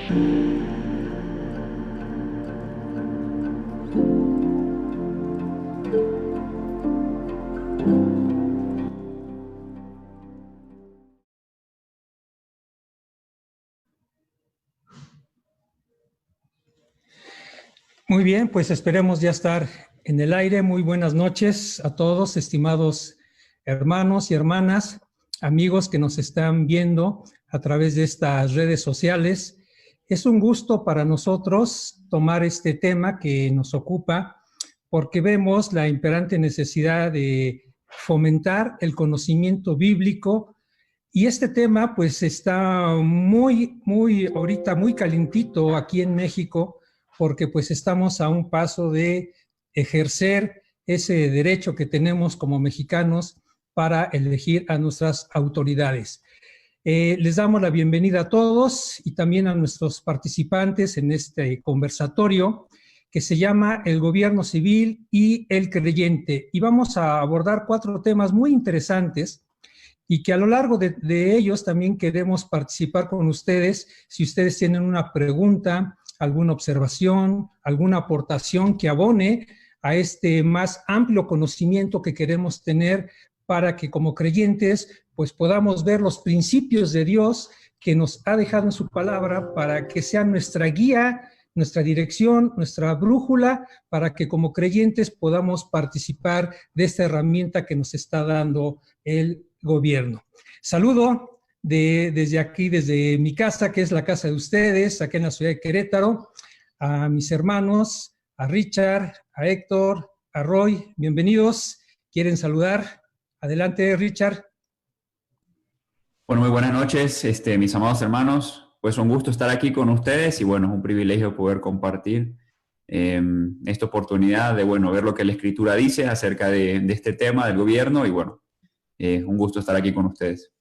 Muy bien, pues esperemos ya estar en el aire. Muy buenas noches a todos, estimados hermanos y hermanas, amigos que nos están viendo a través de estas redes sociales. Es un gusto para nosotros tomar este tema que nos ocupa porque vemos la imperante necesidad de fomentar el conocimiento bíblico. Y este tema pues está ahorita muy calentito aquí en México, porque pues estamos a un paso de ejercer ese derecho que tenemos como mexicanos para elegir a nuestras autoridades. Les damos la bienvenida a todos y también a nuestros participantes en este conversatorio que se llama El Gobierno Civil y el Creyente. Y vamos a abordar 4 temas muy interesantes y que a lo largo de ellos también queremos participar con ustedes. Si ustedes tienen una pregunta, alguna observación, alguna aportación que abone a este más amplio conocimiento que queremos tener para que como creyentes pues podamos ver los principios de Dios que nos ha dejado en su palabra para que sean nuestra guía, nuestra dirección, nuestra brújula, para que como creyentes podamos participar de esta herramienta que nos está dando el gobierno. Saludo desde aquí, desde mi casa, que es la casa de ustedes, aquí en la ciudad de Querétaro, a mis hermanos, a Richard, a Héctor, a Roy, bienvenidos. ¿Quieren saludar? Adelante, Richard. Bueno, muy buenas noches, mis amados hermanos. Pues un gusto estar aquí con ustedes y bueno, es un privilegio poder compartir esta oportunidad de, bueno, ver lo que la Escritura dice acerca de este tema del gobierno y bueno, un gusto estar aquí con ustedes.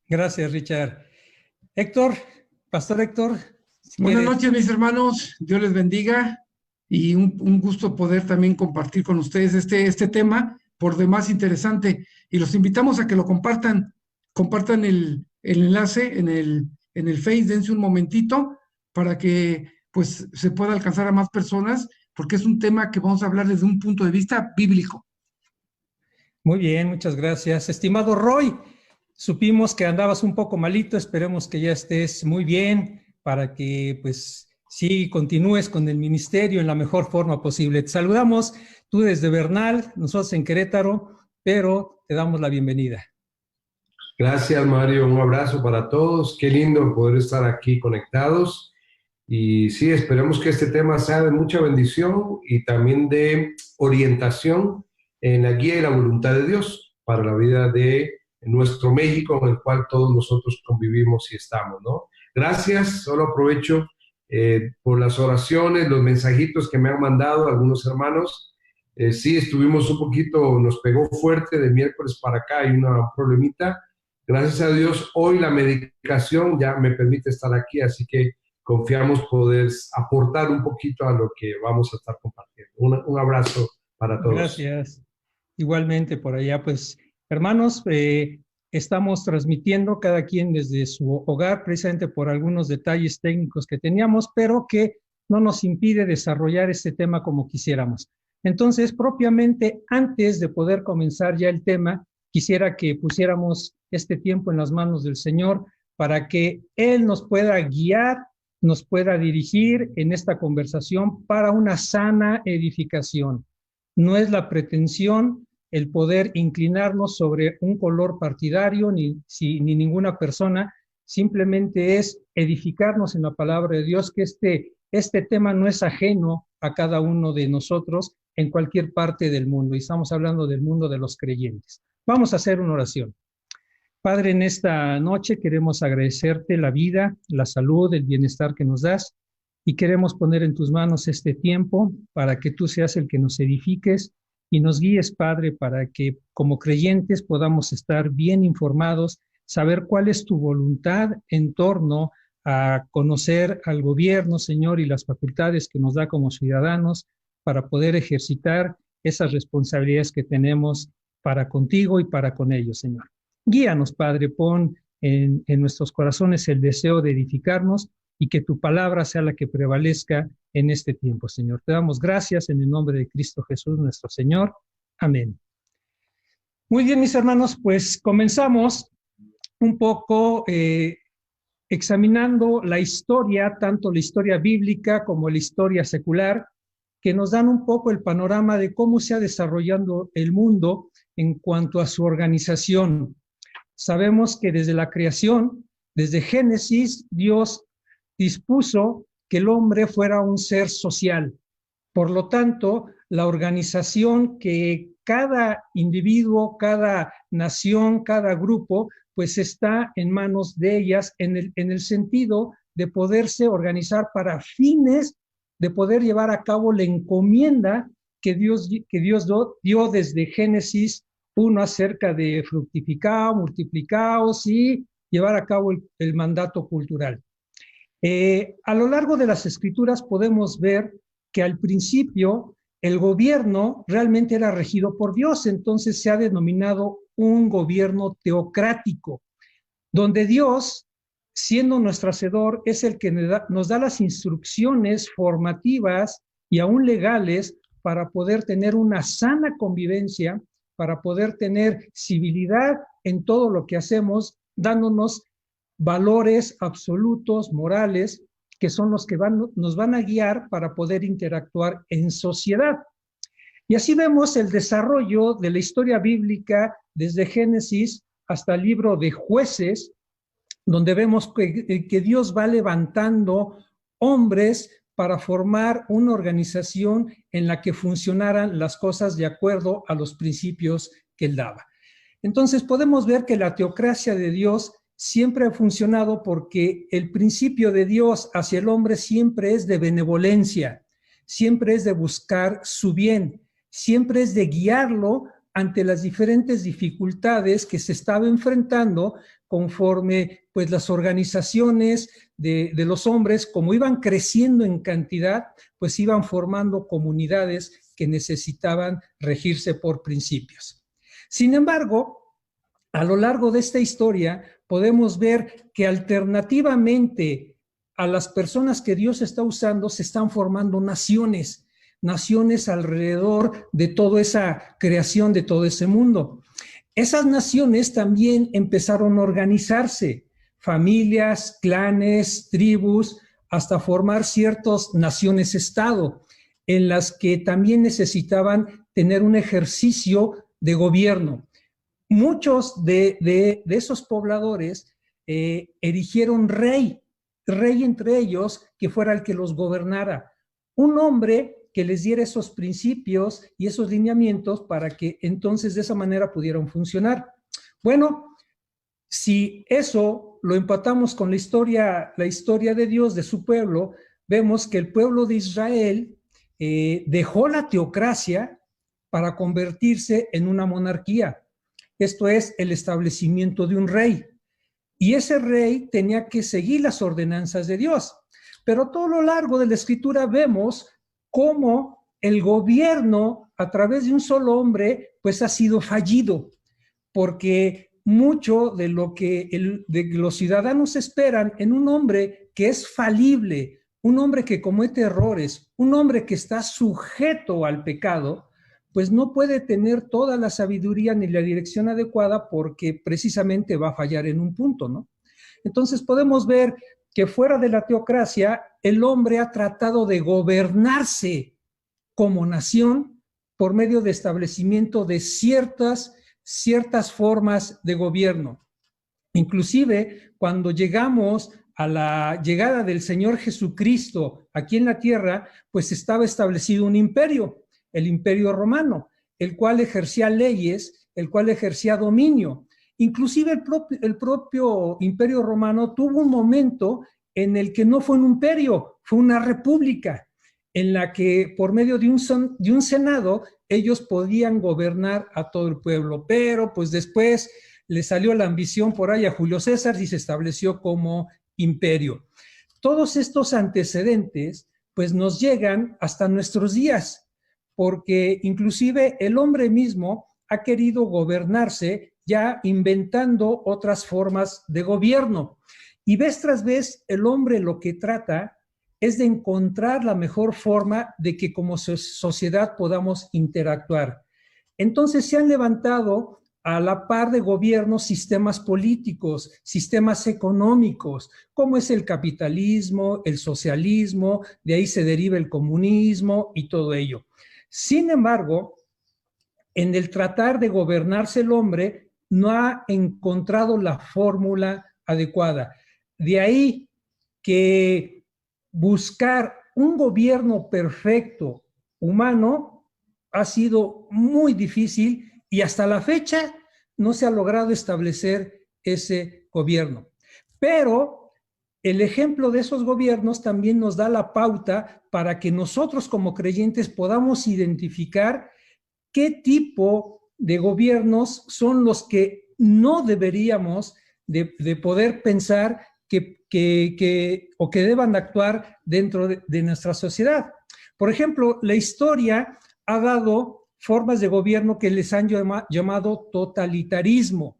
Gracias, Richard. Héctor, Pastor Héctor. Buenas noches, mis hermanos. Dios les bendiga y un gusto poder también compartir con ustedes este tema por demás interesante. Y los invitamos a que lo compartan. Compartan el enlace en el Face, dense un momentito para que pues se pueda alcanzar a más personas, porque es un tema que vamos a hablar desde un punto de vista bíblico. Muy bien, muchas gracias. Estimado Roy, supimos que andabas un poco malito, esperemos que ya estés muy bien para que pues sí continúes con el ministerio en la mejor forma posible. Te saludamos, tú desde Bernal, nosotros en Querétaro, pero te damos la bienvenida. Gracias, Mario, un abrazo para todos, qué lindo poder estar aquí conectados y sí, esperemos que este tema sea de mucha bendición y también de orientación en la guía y la voluntad de Dios para la vida de nuestro México, en el cual todos nosotros convivimos y estamos, ¿no? Gracias, solo aprovecho por las oraciones, los mensajitos que me han mandado algunos hermanos. Sí, estuvimos un poquito, nos pegó fuerte de miércoles para acá, hay un problemita. Gracias a Dios, hoy la medicación ya me permite estar aquí, así que confiamos poder aportar un poquito a lo que vamos a estar compartiendo. Un abrazo para todos. Gracias. Igualmente por allá, pues, hermanos, estamos transmitiendo cada quien desde su hogar, precisamente por algunos detalles técnicos que teníamos, pero que no nos impide desarrollar este tema como quisiéramos. Entonces, propiamente, antes de poder comenzar ya el tema, quisiera que pusiéramos este tiempo en las manos del Señor para que Él nos pueda guiar, nos pueda dirigir en esta conversación para una sana edificación. No es la pretensión el poder inclinarnos sobre un color partidario ni ninguna persona, simplemente es edificarnos en la palabra de Dios, que este tema no es ajeno a cada uno de nosotros en cualquier parte del mundo, y estamos hablando del mundo de los creyentes. Vamos a hacer una oración. Padre, en esta noche queremos agradecerte la vida, la salud, el bienestar que nos das, y queremos poner en tus manos este tiempo para que tú seas el que nos edifiques y nos guíes, Padre, para que como creyentes podamos estar bien informados, saber cuál es tu voluntad en torno a conocer al gobierno, Señor, y las facultades que nos da como ciudadanos para poder ejercitar esas responsabilidades que tenemos para contigo y para con ellos, Señor. Guíanos, Padre, pon en nuestros corazones el deseo de edificarnos y que tu palabra sea la que prevalezca en este tiempo, Señor. Te damos gracias en el nombre de Cristo Jesús, nuestro Señor. Amén. Muy bien, mis hermanos, pues comenzamos un poco examinando la historia, tanto la historia bíblica como la historia secular, que nos dan un poco el panorama de cómo se ha desarrollado el mundo en cuanto a su organización. Sabemos que desde la creación, desde Génesis, Dios dispuso que el hombre fuera un ser social. Por lo tanto, la organización que cada individuo, cada nación, cada grupo, pues está en manos de ellas en el sentido de poderse organizar para fines de poder llevar a cabo la encomienda que Dios dio desde Génesis 1 acerca de fructificar, multiplicaos y llevar a cabo el mandato cultural. A lo largo de las escrituras podemos ver que al principio el gobierno realmente era regido por Dios, entonces se ha denominado un gobierno teocrático, donde Dios, siendo nuestro hacedor, es el que nos da las instrucciones formativas y aún legales para poder tener una sana convivencia, para poder tener civilidad en todo lo que hacemos, dándonos valores absolutos, morales, que son los que nos van a guiar para poder interactuar en sociedad. Y así vemos el desarrollo de la historia bíblica desde Génesis hasta el libro de Jueces, donde vemos que Dios va levantando hombres para formar una organización en la que funcionaran las cosas de acuerdo a los principios que Él daba. Entonces podemos ver que la teocracia de Dios siempre ha funcionado porque el principio de Dios hacia el hombre siempre es de benevolencia, siempre es de buscar su bien, siempre es de guiarlo ante las diferentes dificultades que se estaba enfrentando conforme pues las organizaciones de los hombres, como iban creciendo en cantidad, pues iban formando comunidades que necesitaban regirse por principios. Sin embargo, a lo largo de esta historia podemos ver que alternativamente a las personas que Dios está usando se están formando naciones alrededor de toda esa creación, de todo ese mundo. Esas naciones también empezaron a organizarse, familias, clanes, tribus, hasta formar ciertas naciones-estado, en las que también necesitaban tener un ejercicio de gobierno. Muchos de esos pobladores erigieron rey entre ellos que fuera el que los gobernara. Un hombre que les diera esos principios y esos lineamientos para que entonces de esa manera pudieran funcionar. Bueno, si eso lo empatamos con la historia de Dios, de su pueblo, vemos que el pueblo de Israel dejó la teocracia para convertirse en una monarquía. Esto es el establecimiento de un rey. Y ese rey tenía que seguir las ordenanzas de Dios. Pero todo lo largo de la escritura vemos cómo el gobierno a través de un solo hombre pues ha sido fallido, porque mucho de lo que los ciudadanos esperan en un hombre que es falible, un hombre que comete errores, un hombre que está sujeto al pecado, pues no puede tener toda la sabiduría ni la dirección adecuada porque precisamente va a fallar en un punto, ¿no? Entonces podemos ver que fuera de la teocracia, el hombre ha tratado de gobernarse como nación por medio de establecimiento de ciertas formas de gobierno. Inclusive, cuando llegamos a la llegada del Señor Jesucristo aquí en la tierra, pues estaba establecido un imperio, el Imperio Romano, el cual ejercía leyes, el cual ejercía dominio. Inclusive el propio Imperio Romano tuvo un momento en el que no fue un imperio, fue una república, en la que por medio de un senado ellos podían gobernar a todo el pueblo, pero pues después le salió la ambición por ahí a Julio César y se estableció como imperio. Todos estos antecedentes pues nos llegan hasta nuestros días, porque inclusive el hombre mismo ha querido gobernarse ya inventando otras formas de gobierno. Y vez tras vez el hombre lo que trata es de encontrar la mejor forma de que como sociedad podamos interactuar. Entonces se han levantado a la par de gobiernos sistemas políticos, sistemas económicos, como es el capitalismo, el socialismo, de ahí se deriva el comunismo y todo ello. Sin embargo, en el tratar de gobernarse el hombre, no ha encontrado la fórmula adecuada. De ahí que buscar un gobierno perfecto humano ha sido muy difícil y hasta la fecha no se ha logrado establecer ese gobierno. Pero el ejemplo de esos gobiernos también nos da la pauta para que nosotros como creyentes podamos identificar qué tipo de gobiernos son los que no deberíamos de poder pensar que deban actuar dentro de nuestra sociedad. Por ejemplo, la historia ha dado formas de gobierno que les han llamado totalitarismo,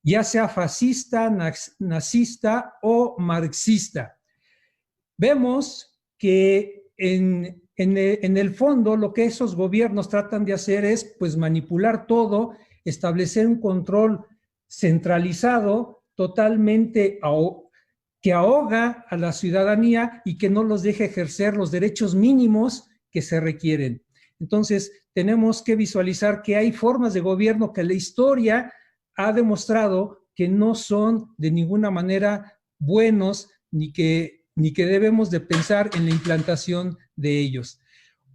ya sea fascista, nazista o marxista. Vemos que en el fondo lo que esos gobiernos tratan de hacer es pues manipular todo, establecer un control centralizado totalmente que ahoga a la ciudadanía y que no los deja ejercer los derechos mínimos que se requieren. Entonces, tenemos que visualizar que hay formas de gobierno que la historia ha demostrado que no son de ninguna manera buenos ni que debemos de pensar en la implantación de ellos.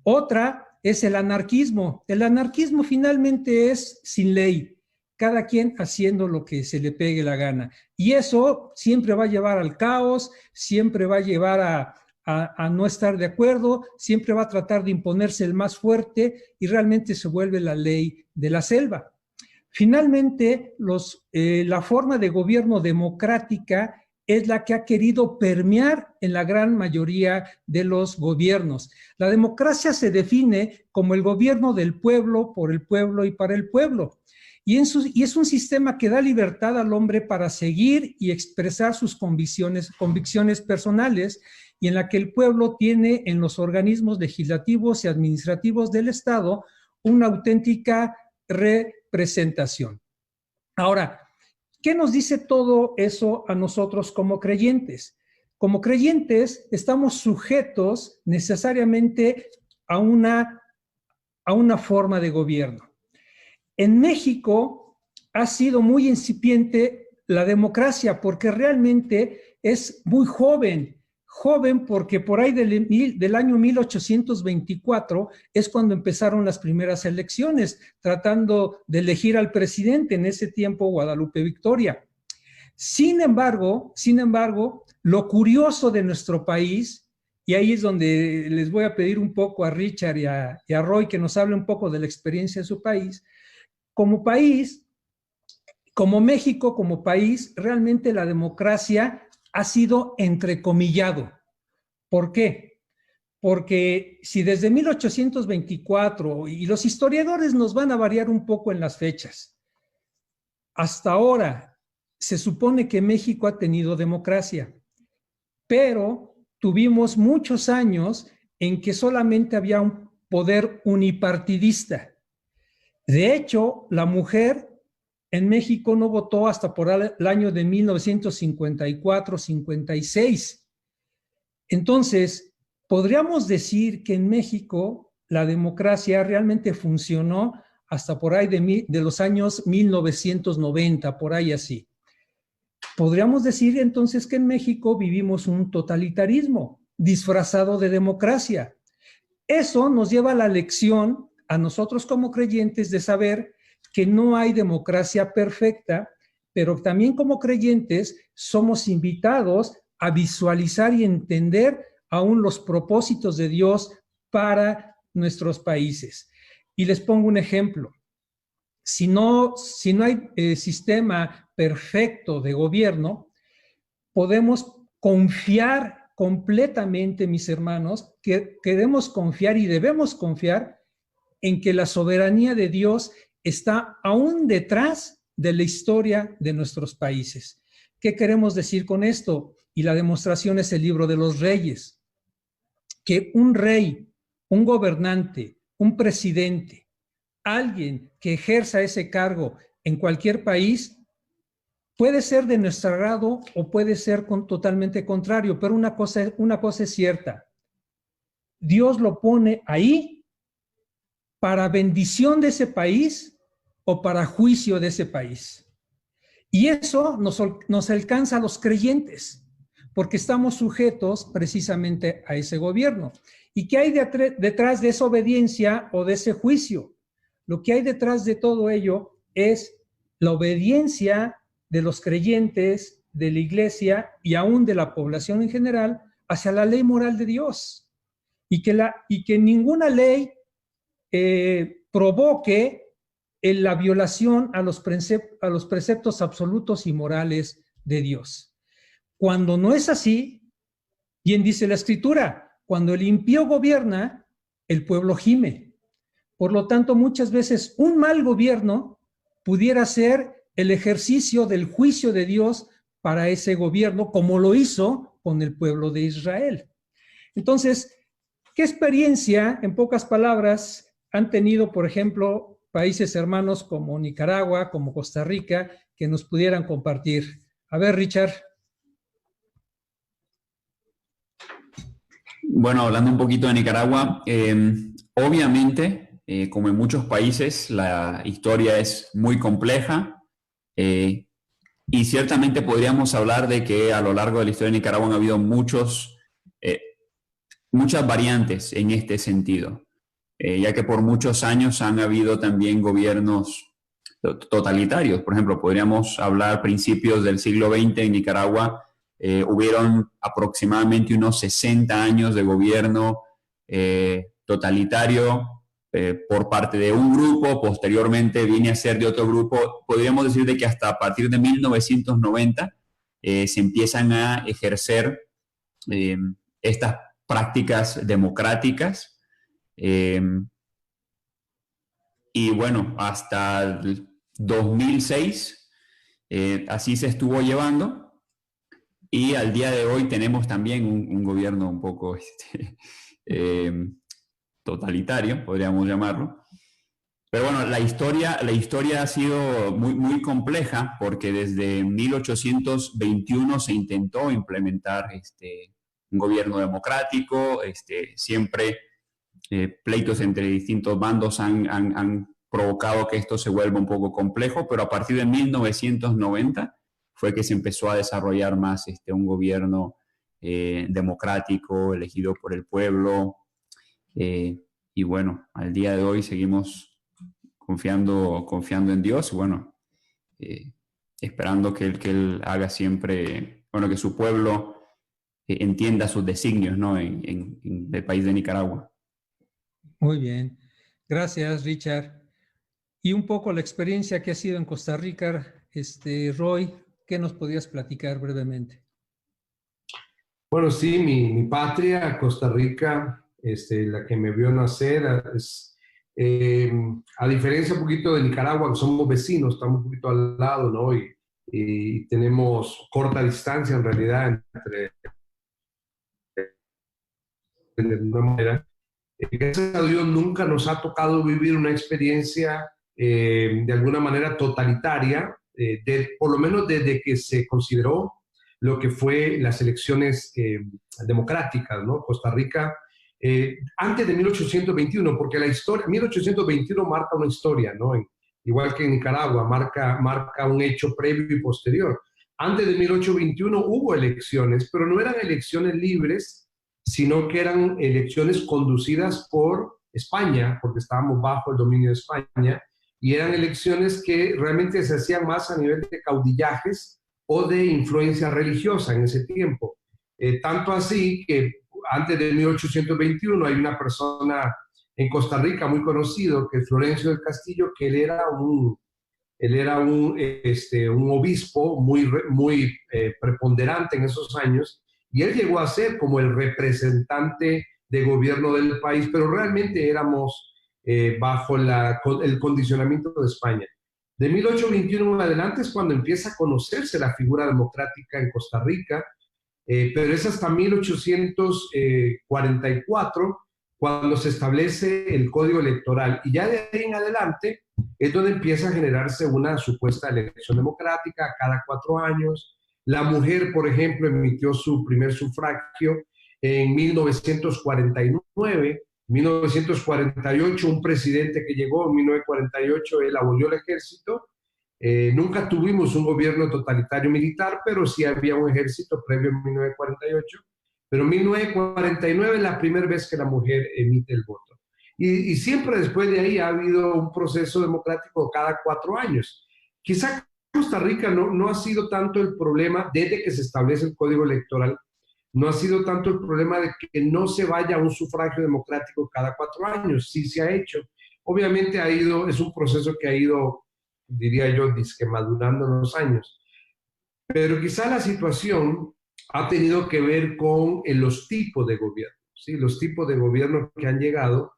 Otra es el anarquismo. El anarquismo finalmente es sin ley, cada quien haciendo lo que se le pegue la gana. Y eso siempre va a llevar al caos, siempre va a llevar a no estar de acuerdo, siempre va a tratar de imponerse el más fuerte y realmente se vuelve la ley de la selva. Finalmente, la forma de gobierno democrática es la que ha querido permear en la gran mayoría de los gobiernos. La democracia se define como el gobierno del pueblo, por el pueblo y para el pueblo. Y es un sistema que da libertad al hombre para seguir y expresar sus convicciones personales y en la que el pueblo tiene en los organismos legislativos y administrativos del Estado una auténtica representación. Ahora, ¿qué nos dice todo eso a nosotros como creyentes? Como creyentes estamos sujetos necesariamente a una forma de gobierno. En México ha sido muy incipiente la democracia porque realmente es muy joven porque por ahí del año 1824 es cuando empezaron las primeras elecciones, tratando de elegir al presidente, en ese tiempo Guadalupe Victoria. Sin embargo, lo curioso de nuestro país, y ahí es donde les voy a pedir un poco a Richard y a Roy que nos hable un poco de la experiencia de su país, como México, como país, realmente la democracia ha sido entrecomillado. ¿Por qué? Porque si desde 1824, y los historiadores nos van a variar un poco en las fechas, hasta ahora se supone que México ha tenido democracia, pero tuvimos muchos años en que solamente había un poder unipartidista. De hecho, la mujer en México no votó hasta por el año de 1954-56. Entonces, podríamos decir que en México la democracia realmente funcionó hasta por ahí de los años 1990, por ahí así. Podríamos decir entonces que en México vivimos un totalitarismo disfrazado de democracia. Eso nos lleva a la lección a nosotros como creyentes de saber que no hay democracia perfecta, pero también como creyentes somos invitados a visualizar y entender aún los propósitos de Dios para nuestros países. Y les pongo un ejemplo. Si no hay sistema perfecto de gobierno, podemos confiar completamente, mis hermanos, que queremos confiar y debemos confiar en que la soberanía de Dios está aún detrás de la historia de nuestros países. ¿Qué queremos decir con esto? Y la demostración es el libro de los reyes. Que un rey, un gobernante, un presidente, alguien que ejerza ese cargo en cualquier país, puede ser de nuestro agrado o puede ser totalmente contrario, pero una cosa es cierta. Dios lo pone ahí para bendición de ese país o para juicio de ese país. Y eso nos alcanza a los creyentes, porque estamos sujetos precisamente a ese gobierno. ¿Y qué hay detrás de esa obediencia o de ese juicio? Lo que hay detrás de todo ello es la obediencia de los creyentes, de la iglesia y aún de la población en general hacia la ley moral de Dios. Y que ninguna ley provoque la violación a los preceptos absolutos y morales de Dios. Cuando no es así, bien dice la Escritura, cuando el impío gobierna, el pueblo gime. Por lo tanto, muchas veces un mal gobierno pudiera ser el ejercicio del juicio de Dios para ese gobierno, como lo hizo con el pueblo de Israel. Entonces, ¿qué experiencia, en pocas palabras, han tenido, por ejemplo, países hermanos como Nicaragua, como Costa Rica, que nos pudieran compartir? A ver, Richard. Bueno, hablando un poquito de Nicaragua, obviamente, como en muchos países, la historia es muy compleja y ciertamente podríamos hablar de que a lo largo de la historia de Nicaragua han habido muchas variantes en este sentido, ya que por muchos años han habido también gobiernos totalitarios. Por ejemplo, podríamos hablar principios del siglo XX en Nicaragua. Hubieron aproximadamente unos 60 años de gobierno totalitario por parte de un grupo, posteriormente viene a ser de otro grupo. Podríamos decir de que hasta a partir de 1990 se empiezan a ejercer estas prácticas democráticas y bueno, hasta el 2006 así se estuvo llevando. Y al día de hoy tenemos también un gobierno un poco totalitario, podríamos llamarlo. Pero bueno, la historia ha sido muy compleja porque desde 1821 se intentó implementar un gobierno democrático. Siempre pleitos entre distintos bandos han provocado que esto se vuelva un poco complejo, pero a partir de 1990 fue que se empezó a desarrollar más un gobierno democrático, elegido por el pueblo. Y bueno, al día de hoy seguimos confiando en Dios y bueno, esperando que Él haga siempre, bueno, que su pueblo entienda sus designios, ¿no? en el país de Nicaragua. Muy bien. Gracias, Richard. Y un poco la experiencia que ha sido en Costa Rica, Roy, ¿qué nos podías platicar brevemente? Bueno, sí, mi patria, Costa Rica, la que me vio nacer, a diferencia un poquito de Nicaragua, que somos vecinos, estamos un poquito al lado, ¿no? Y tenemos corta distancia en realidad de alguna manera. Gracias a Dios nunca nos ha tocado vivir una experiencia de alguna manera totalitaria, por lo menos desde que se consideró lo que fue las elecciones democráticas, ¿no? Costa Rica, antes de 1821, porque la historia, 1821 marca una historia, ¿no? Igual que en Nicaragua, marca un hecho previo y posterior. Antes de 1821 hubo elecciones, pero no eran elecciones libres, sino que eran elecciones conducidas por España, porque estábamos bajo el dominio de España, y eran elecciones que realmente se hacían más a nivel de caudillajes o de influencia religiosa en ese tiempo. Tanto así que antes de 1821 hay una persona en Costa Rica muy conocido, que es Florencio del Castillo, que él era un obispo muy preponderante en esos años, y él llegó a ser como el representante de gobierno del país, pero realmente éramos bajo el condicionamiento de España. De 1821 en adelante es cuando empieza a conocerse la figura democrática en Costa Rica, pero es hasta 1844 cuando se establece el Código Electoral. Y ya de ahí en adelante es donde empieza a generarse una supuesta elección democrática cada 4 años. La mujer, por ejemplo, emitió su primer sufragio en 1949. 1948, un presidente que llegó en 1948, él abolió el ejército. Nunca tuvimos un gobierno totalitario militar, pero sí había un ejército previo en 1948. Pero en 1949 es la primera vez que la mujer emite el voto. Y siempre después de ahí ha habido un proceso democrático cada 4 años. Quizá Costa Rica no ha sido tanto el problema desde que se establece el Código Electoral. No ha sido tanto el problema de que no se vaya a un sufragio democrático cada 4 años. Sí se ha hecho. Obviamente es un proceso que ha ido, diría yo, madurando en los años. Pero quizá la situación ha tenido que ver con los tipos de gobierno. ¿Sí? Los tipos de gobierno que han llegado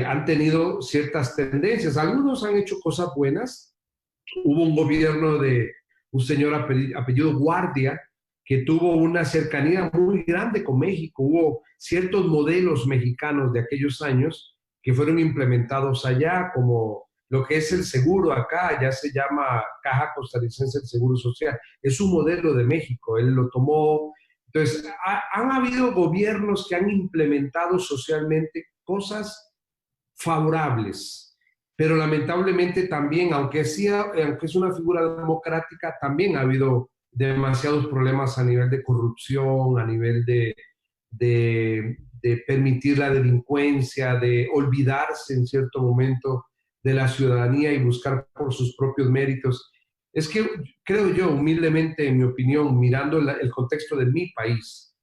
han tenido ciertas tendencias. Algunos han hecho cosas buenas. Hubo un gobierno de un señor apellido Guardia, que tuvo una cercanía muy grande con México. Hubo ciertos modelos mexicanos de aquellos años que fueron implementados allá, como lo que es el seguro acá, ya se llama Caja Costarricense del Seguro Social. Es un modelo de México, él lo tomó. Entonces, han habido gobiernos que han implementado socialmente cosas favorables, pero lamentablemente también, aunque es una figura democrática, también ha habido demasiados problemas a nivel de corrupción, a nivel de permitir la delincuencia, de olvidarse en cierto momento de la ciudadanía y buscar por sus propios méritos. Es que creo yo, humildemente, en mi opinión, mirando el contexto de mi país,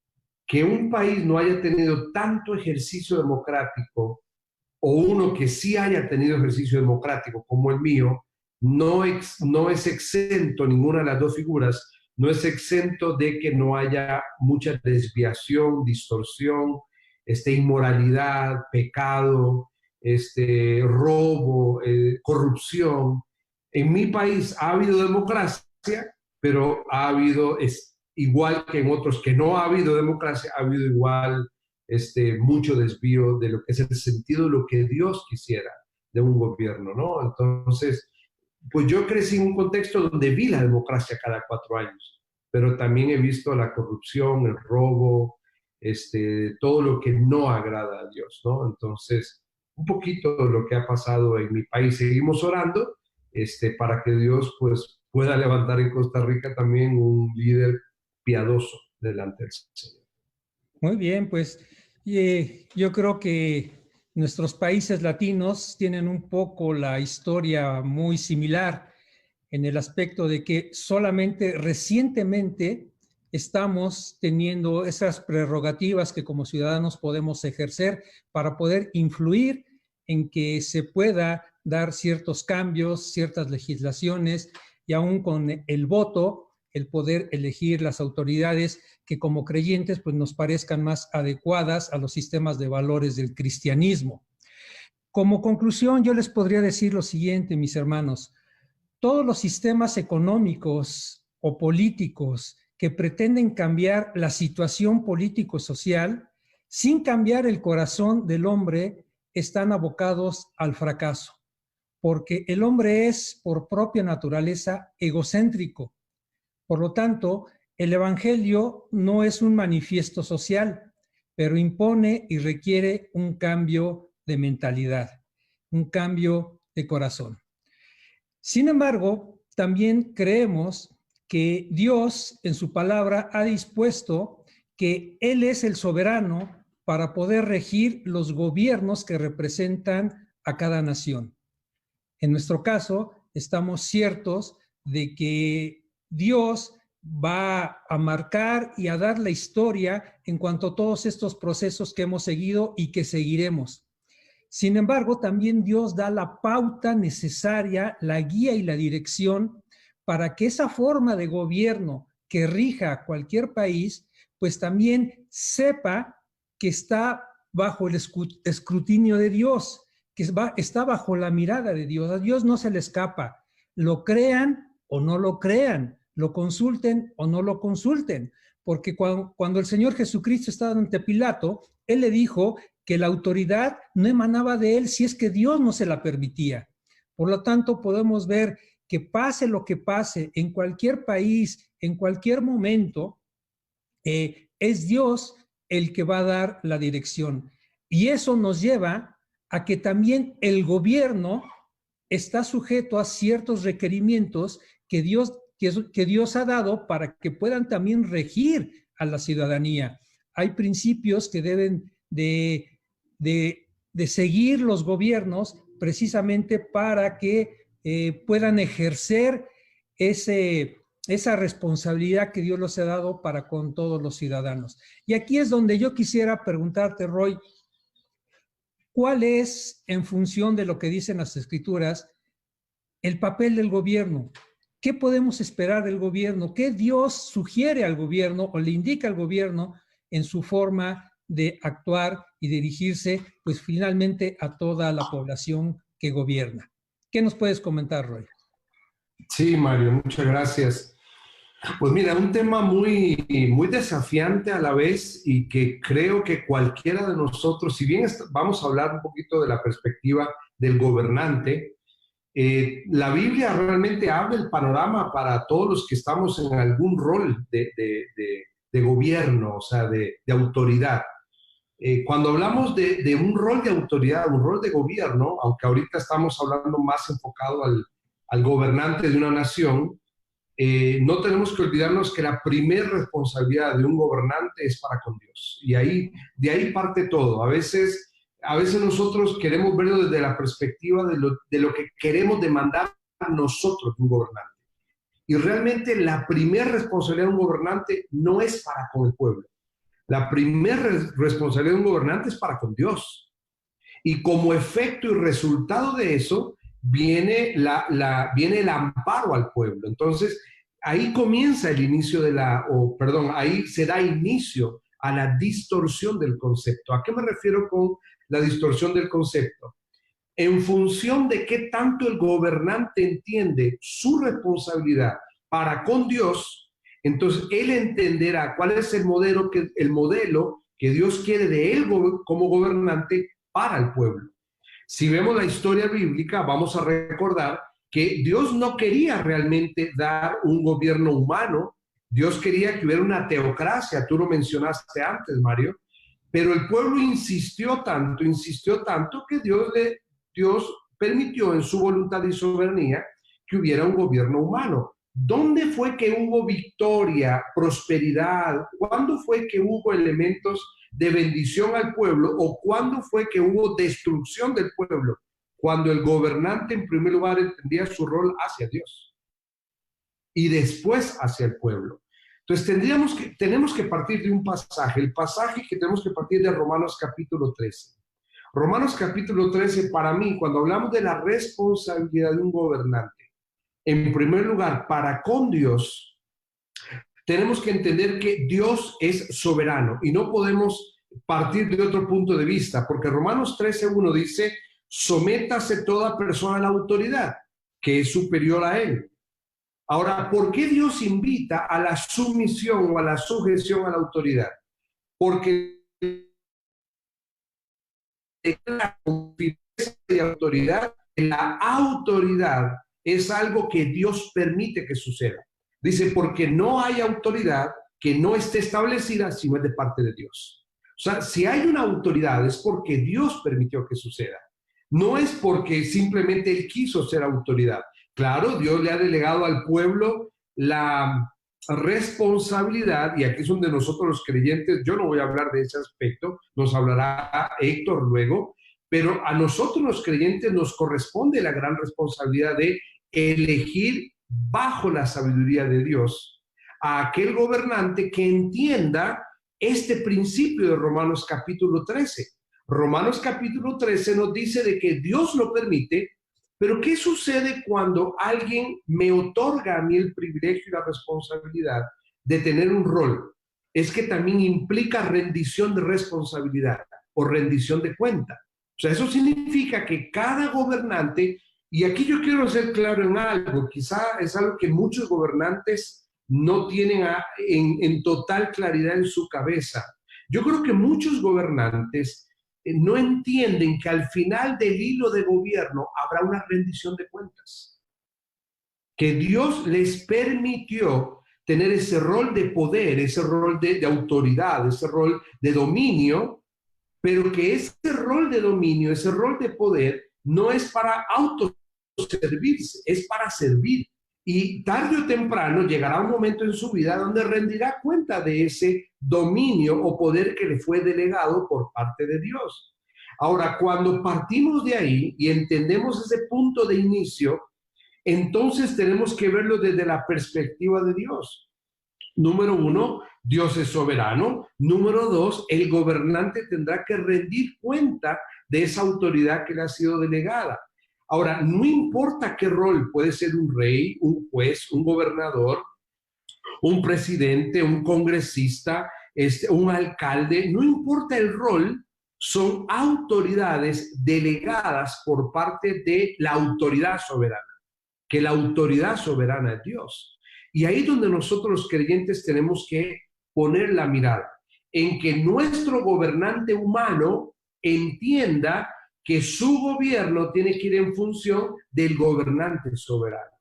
que un país no haya tenido tanto ejercicio democrático, o uno que sí haya tenido ejercicio democrático como el mío, no es exento, ninguna de las dos figuras, no es exento de que no haya mucha desviación, distorsión, inmoralidad, pecado, robo, corrupción. En mi país ha habido democracia, pero ha habido, igual que en otros que no ha habido democracia, ha habido igual mucho desvío de lo que es el sentido de lo que Dios quisiera de un gobierno, ¿no? Entonces, pues yo crecí en un contexto donde vi la democracia cada 4 años, pero también he visto la corrupción, el robo, todo lo que no agrada a Dios, ¿no? Entonces, un poquito de lo que ha pasado en mi país. Seguimos orando para que Dios pues pueda levantar en Costa Rica también un líder piadoso delante del Señor. Muy bien, pues yo creo que nuestros países latinos tienen un poco la historia muy similar en el aspecto de que solamente recientemente estamos teniendo esas prerrogativas que como ciudadanos podemos ejercer para poder influir en que se pueda dar ciertos cambios, ciertas legislaciones y aún con el voto, el poder elegir las autoridades que como creyentes pues nos parezcan más adecuadas a los sistemas de valores del cristianismo. Como conclusión, yo les podría decir lo siguiente, mis hermanos. Todos los sistemas económicos o políticos que pretenden cambiar la situación político-social sin cambiar el corazón del hombre están abocados al fracaso, porque el hombre es por propia naturaleza egocéntrico. Por lo tanto, el Evangelio no es un manifiesto social, pero impone y requiere un cambio de mentalidad, un cambio de corazón. Sin embargo, también creemos que Dios en su palabra ha dispuesto que Él es el soberano para poder regir los gobiernos que representan a cada nación. En nuestro caso, estamos ciertos de que Dios va a marcar y a dar la historia en cuanto a todos estos procesos que hemos seguido y que seguiremos. Sin embargo, también Dios da la pauta necesaria, la guía y la dirección para que esa forma de gobierno que rija cualquier país, pues también sepa que está bajo el escrutinio de Dios, que está bajo la mirada de Dios. A Dios no se le escapa. lo crean o no lo crean, lo consulten o no lo consulten, porque cuando el Señor Jesucristo estaba ante Pilato, Él le dijo que la autoridad no emanaba de Él si es que Dios no se la permitía. Por lo tanto, podemos ver que pase lo que pase en cualquier país, en cualquier momento, es Dios el que va a dar la dirección. Y eso nos lleva a que también el gobierno está sujeto a ciertos requerimientos que Dios ha dado para que puedan también regir a la ciudadanía. Hay principios que deben de seguir los gobiernos precisamente para que puedan ejercer esa responsabilidad que Dios les ha dado para con todos los ciudadanos. Y aquí es donde yo quisiera preguntarte, Roy, ¿cuál es, en función de lo que dicen las Escrituras, el papel del gobierno? ¿Qué podemos esperar del gobierno? ¿Qué Dios sugiere al gobierno o le indica al gobierno en su forma de actuar y dirigirse, pues finalmente a toda la población que gobierna? ¿Qué nos puedes comentar, Roy? Sí, Mario, muchas gracias. Pues mira, un tema muy desafiante a la vez y que creo que cualquiera de nosotros, si bien vamos a hablar un poquito de la perspectiva del gobernante, la Biblia realmente abre el panorama para todos los que estamos en algún rol de gobierno, o sea, de autoridad. Cuando hablamos de un rol de autoridad, un rol de gobierno, aunque ahorita estamos hablando más enfocado al gobernante de una nación, no tenemos que olvidarnos que la primera responsabilidad de un gobernante es para con Dios. Y de ahí parte todo. A veces nosotros queremos verlo desde la perspectiva de lo que queremos demandar a nosotros de un gobernante. Y realmente la primera responsabilidad de un gobernante no es para con el pueblo. La primera responsabilidad de un gobernante es para con Dios. Y como efecto y resultado de eso, viene el amparo al pueblo. Entonces, ahí comienza el inicio ahí se da inicio a la distorsión del concepto. ¿A qué me refiero con la distorsión del concepto? En función de qué tanto el gobernante entiende su responsabilidad para con Dios, entonces él entenderá cuál es el modelo que Dios quiere de él como gobernante para el pueblo. Si vemos la historia bíblica, vamos a recordar que Dios no quería realmente dar un gobierno humano. Dios quería que hubiera una teocracia, tú lo mencionaste antes, Mario, pero el pueblo insistió tanto que Dios permitió en su voluntad y soberanía que hubiera un gobierno humano. ¿Dónde fue que hubo victoria, prosperidad? ¿Cuándo fue que hubo elementos de bendición al pueblo o cuándo fue que hubo destrucción del pueblo? Cuando el gobernante en primer lugar entendía su rol hacia Dios y después hacia el pueblo. Entonces tenemos que partir de un pasaje, el pasaje que tenemos que partir de Romanos capítulo 13. Romanos capítulo 13, para mí, cuando hablamos de la responsabilidad de un gobernante, en primer lugar, para con Dios, tenemos que entender que Dios es soberano y no podemos partir de otro punto de vista, porque Romanos 13:1 dice: sométase toda persona a la autoridad, que es superior a él. Ahora, ¿por qué Dios invita a la sumisión o a la sujeción a la autoridad? Porque la confianza de autoridad, la autoridad es algo que Dios permite que suceda. Dice, porque no hay autoridad que no esté establecida si no es de parte de Dios. O sea, si hay una autoridad es porque Dios permitió que suceda. No es porque simplemente Él quiso ser autoridad. Claro, Dios le ha delegado al pueblo la responsabilidad, y aquí es donde nosotros los creyentes, yo no voy a hablar de ese aspecto, nos hablará Héctor luego, pero a nosotros los creyentes nos corresponde la gran responsabilidad de elegir bajo la sabiduría de Dios a aquel gobernante que entienda este principio de Romanos capítulo 13. Romanos capítulo 13 nos dice de que Dios lo permite, pero ¿qué sucede cuando alguien me otorga a mí el privilegio y la responsabilidad de tener un rol? Es que también implica rendición de responsabilidad o rendición de cuenta. O sea, eso significa que cada gobernante Y aquí yo quiero ser claro en algo, quizá es algo que muchos gobernantes no tienen en total claridad en su cabeza. Yo creo que muchos gobernantes no entienden que al final del hilo de gobierno habrá una rendición de cuentas. Que Dios les permitió tener ese rol de poder, ese rol de autoridad, ese rol de dominio, pero que ese rol de dominio, ese rol de poder, no es para autoservirse, es para servir. Y tarde o temprano llegará un momento en su vida donde rendirá cuenta de ese dominio o poder que le fue delegado por parte de Dios. Ahora, cuando partimos de ahí y entendemos ese punto de inicio, entonces tenemos que verlo desde la perspectiva de Dios. Número uno, Dios es soberano. Número dos, el gobernante tendrá que rendir cuenta de esa autoridad que le ha sido delegada. Ahora, no importa qué rol, puede ser un rey, un juez, un gobernador, un presidente, un congresista, un alcalde, no importa el rol, son autoridades delegadas por parte de la autoridad soberana, que la autoridad soberana es Dios. Y ahí es donde nosotros los creyentes tenemos que poner la mirada, en que nuestro gobernante humano entienda que su gobierno tiene que ir en función del gobernante soberano.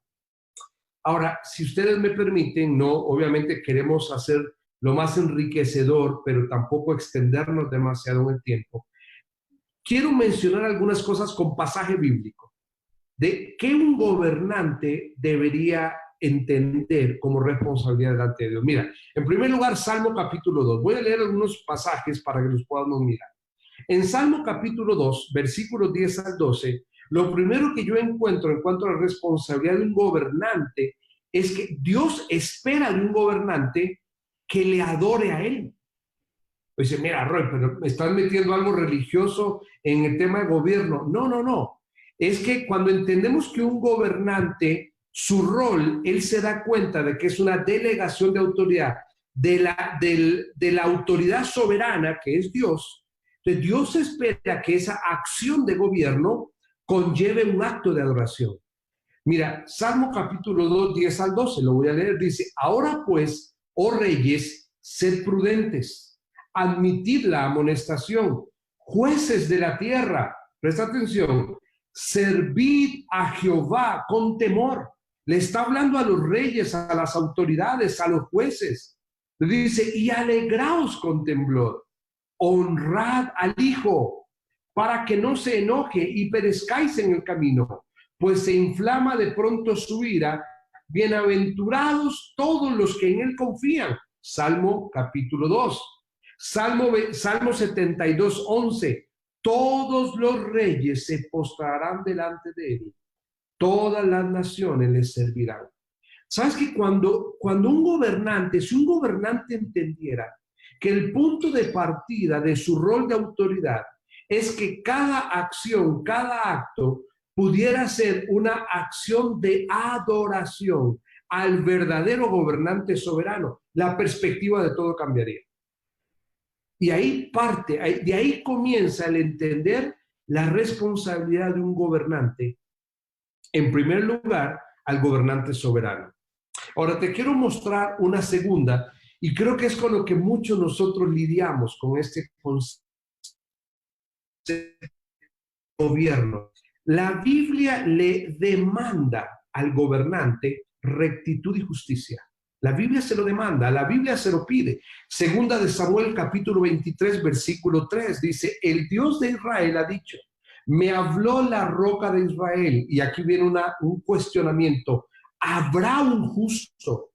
Ahora, si ustedes me permiten, no, obviamente queremos hacer lo más enriquecedor, pero tampoco extendernos demasiado en el tiempo. Quiero mencionar algunas cosas con pasaje bíblico de qué un gobernante debería entender como responsabilidad delante de Dios. Mira, en primer lugar, Salmo capítulo 2. Voy a leer algunos pasajes para que los podamos mirar. En Salmo capítulo 2, versículos 10 al 12, lo primero que yo encuentro en cuanto a la responsabilidad de un gobernante es que Dios espera de un gobernante que le adore a Él. Dice, mira, Roy, pero me estás metiendo algo religioso en el tema de gobierno. No, no, no. Es que cuando entendemos que un gobernante, su rol, él se da cuenta de que es una delegación de autoridad de la autoridad soberana que es Dios. Entonces Dios espera que esa acción de gobierno conlleve un acto de adoración. Mira, Salmo capítulo 2, 10 al 12, lo voy a leer, dice, ahora pues, oh reyes, sed prudentes, admitid la amonestación, jueces de la tierra, presta atención, servid a Jehová con temor. Le está hablando a los reyes, a las autoridades, a los jueces. Le dice, y alegraos con temblor, honrad al Hijo, para que no se enoje y perezcáis en el camino, pues se inflama de pronto su ira. Bienaventurados todos los que en él confían. Salmo capítulo 2. Salmo 72, 11. Todos los reyes se postrarán delante de él. Todas las naciones les servirán. ¿Sabes que cuando un gobernante, si un gobernante entendiera que el punto de partida de su rol de autoridad es que cada acción, cada acto pudiera ser una acción de adoración al verdadero gobernante soberano, la perspectiva de todo cambiaría. Y ahí de ahí comienza el entender la responsabilidad de un gobernante, en primer lugar, al gobernante soberano. Ahora te quiero mostrar una segunda, y creo que es con lo que muchos nosotros lidiamos con este concepto de gobierno. La Biblia le demanda al gobernante rectitud y justicia. La Biblia se lo demanda, la Biblia se lo pide. Segunda de Samuel capítulo 23, versículo 3, dice, el Dios de Israel ha dicho, me habló la roca de Israel. Y aquí viene un cuestionamiento. ¿Habrá un justo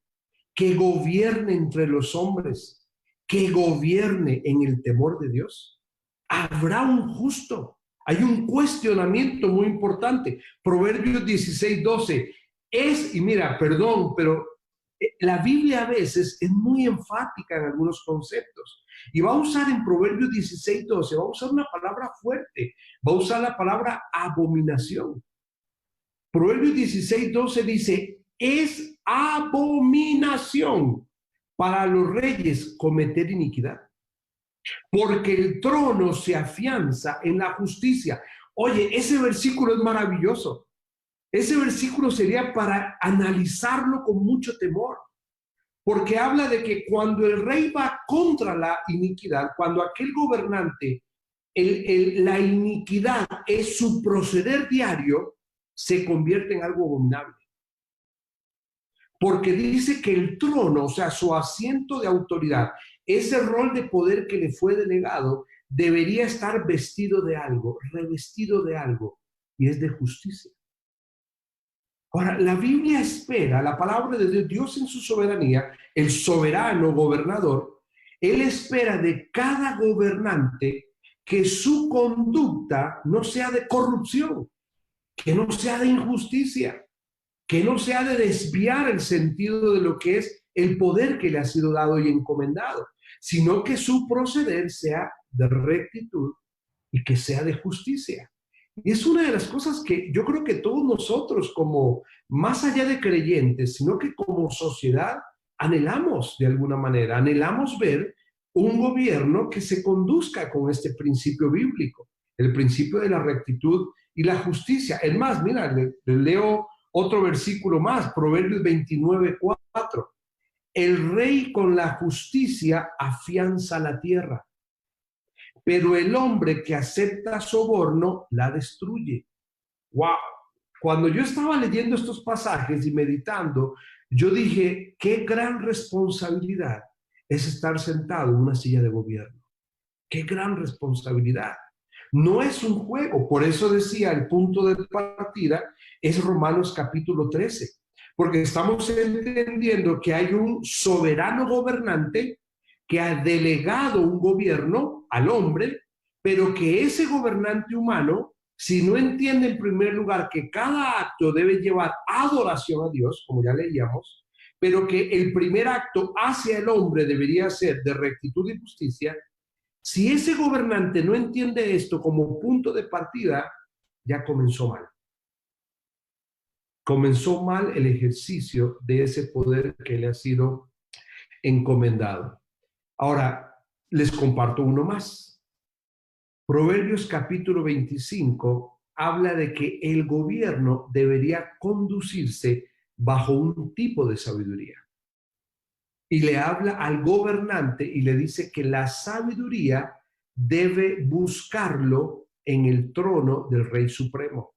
que gobierne entre los hombres, que gobierne en el temor de Dios? ¿Habrá un justo? Hay un cuestionamiento muy importante. Proverbios 16, 12. Y mira, perdón, pero la Biblia a veces es muy enfática en algunos conceptos. Y va a usar en Proverbios 16, 12, va a usar una palabra fuerte. Va a usar la palabra abominación. Proverbios 16, 12 dice, es abominación para los reyes cometer iniquidad, porque el trono se afianza en la justicia. Oye, ese versículo es maravilloso. Ese versículo sería para analizarlo con mucho temor, porque habla de que cuando el rey va contra la iniquidad, cuando aquel gobernante, la iniquidad es su proceder diario, se convierte en algo abominable. Porque dice que el trono, o sea, su asiento de autoridad, ese rol de poder que le fue delegado, debería estar vestido de algo, revestido de algo, y es de justicia. Ahora, la Biblia espera, la palabra de Dios, Dios en su soberanía, el soberano gobernador, Él espera de cada gobernante que su conducta no sea de corrupción, que no sea de injusticia, que no sea de desviar el sentido de lo que es el poder que le ha sido dado y encomendado, sino que su proceder sea de rectitud y que sea de justicia. Y es una de las cosas que yo creo que todos nosotros, como más allá de creyentes, sino que como sociedad, anhelamos de alguna manera, anhelamos ver un gobierno que se conduzca con este principio bíblico, el principio de la rectitud y la justicia. Es más, mira, le leo otro versículo más, Proverbios 29:4. El rey con la justicia afianza la tierra, pero el hombre que acepta soborno la destruye. ¡Wow! Cuando yo estaba leyendo estos pasajes y meditando, yo dije, qué gran responsabilidad es estar sentado en una silla de gobierno. Qué gran responsabilidad. No es un juego, por eso decía, el punto de partida es Romanos capítulo 13, porque estamos entendiendo que hay un soberano gobernante que ha delegado un gobierno al hombre, pero que ese gobernante humano, si no entiende en primer lugar que cada acto debe llevar adoración a Dios, como ya leíamos, pero que el primer acto hacia el hombre debería ser de rectitud y justicia, si ese gobernante no entiende esto como punto de partida, ya comenzó mal. Comenzó mal el ejercicio de ese poder que le ha sido encomendado. Ahora, les comparto uno más. Proverbios capítulo 25 habla de que el gobierno debería conducirse bajo un tipo de sabiduría. Y le habla al gobernante y le dice que la sabiduría debe buscarlo en el trono del Rey Supremo.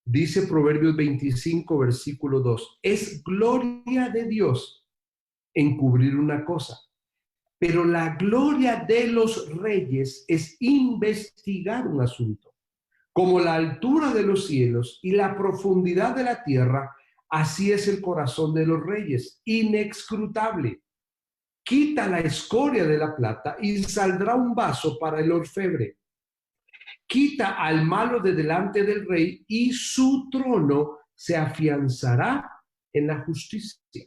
Dice Proverbios 25, versículo 2, es gloria de Dios encubrir una cosa, pero la gloria de los reyes es investigar un asunto. Como la altura de los cielos y la profundidad de la tierra, así es el corazón de los reyes, inescrutable. Quita la escoria de la plata y saldrá un vaso para el orfebre. Quita al malo de delante del rey y su trono se afianzará en la justicia.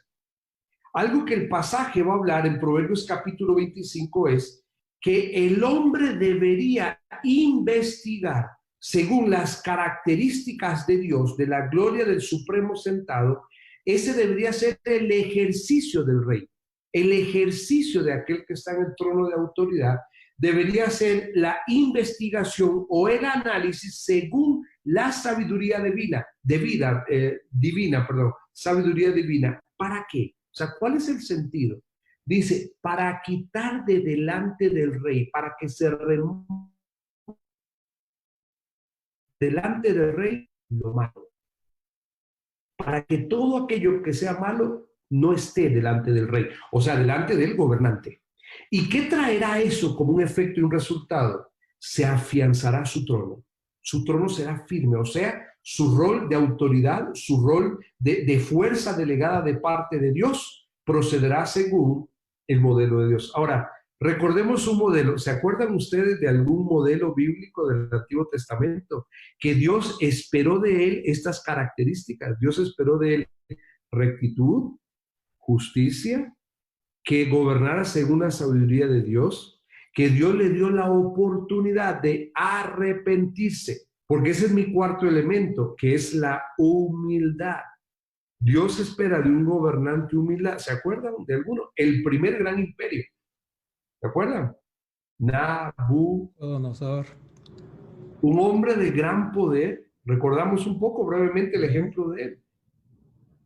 Algo que el pasaje va a hablar en Proverbios capítulo 25 es que el hombre debería investigar según las características de Dios, de la gloria del Supremo sentado. Ese debería ser el ejercicio del rey, el ejercicio de aquel que está en el trono de autoridad. Debería ser la investigación o el análisis según la sabiduría divina. Sabiduría divina. ¿Para qué? O sea, ¿cuál es el sentido? Dice, para quitar de delante del rey, para que se remueva delante del rey lo malo. Para que todo aquello que sea malo no esté delante del rey, o sea, delante del gobernante. ¿Y qué traerá eso como un efecto y un resultado? Se afianzará su trono. Su trono será firme, o sea, su rol de autoridad, su rol de fuerza delegada de parte de Dios, procederá según el modelo de Dios. Ahora, recordemos un modelo. ¿Se acuerdan ustedes de algún modelo bíblico del Antiguo Testamento? Que Dios esperó de él estas características. Dios esperó de él rectitud, justicia, que gobernara según la sabiduría de Dios, que Dios le dio la oportunidad de arrepentirse, porque ese es mi cuarto elemento, que es la humildad. Dios espera de un gobernante humildad. ¿Se acuerdan de alguno? El primer gran imperio. ¿Se acuerdan? Nabucodonosor. Un hombre de gran poder, Recordamos un poco brevemente el ejemplo de él.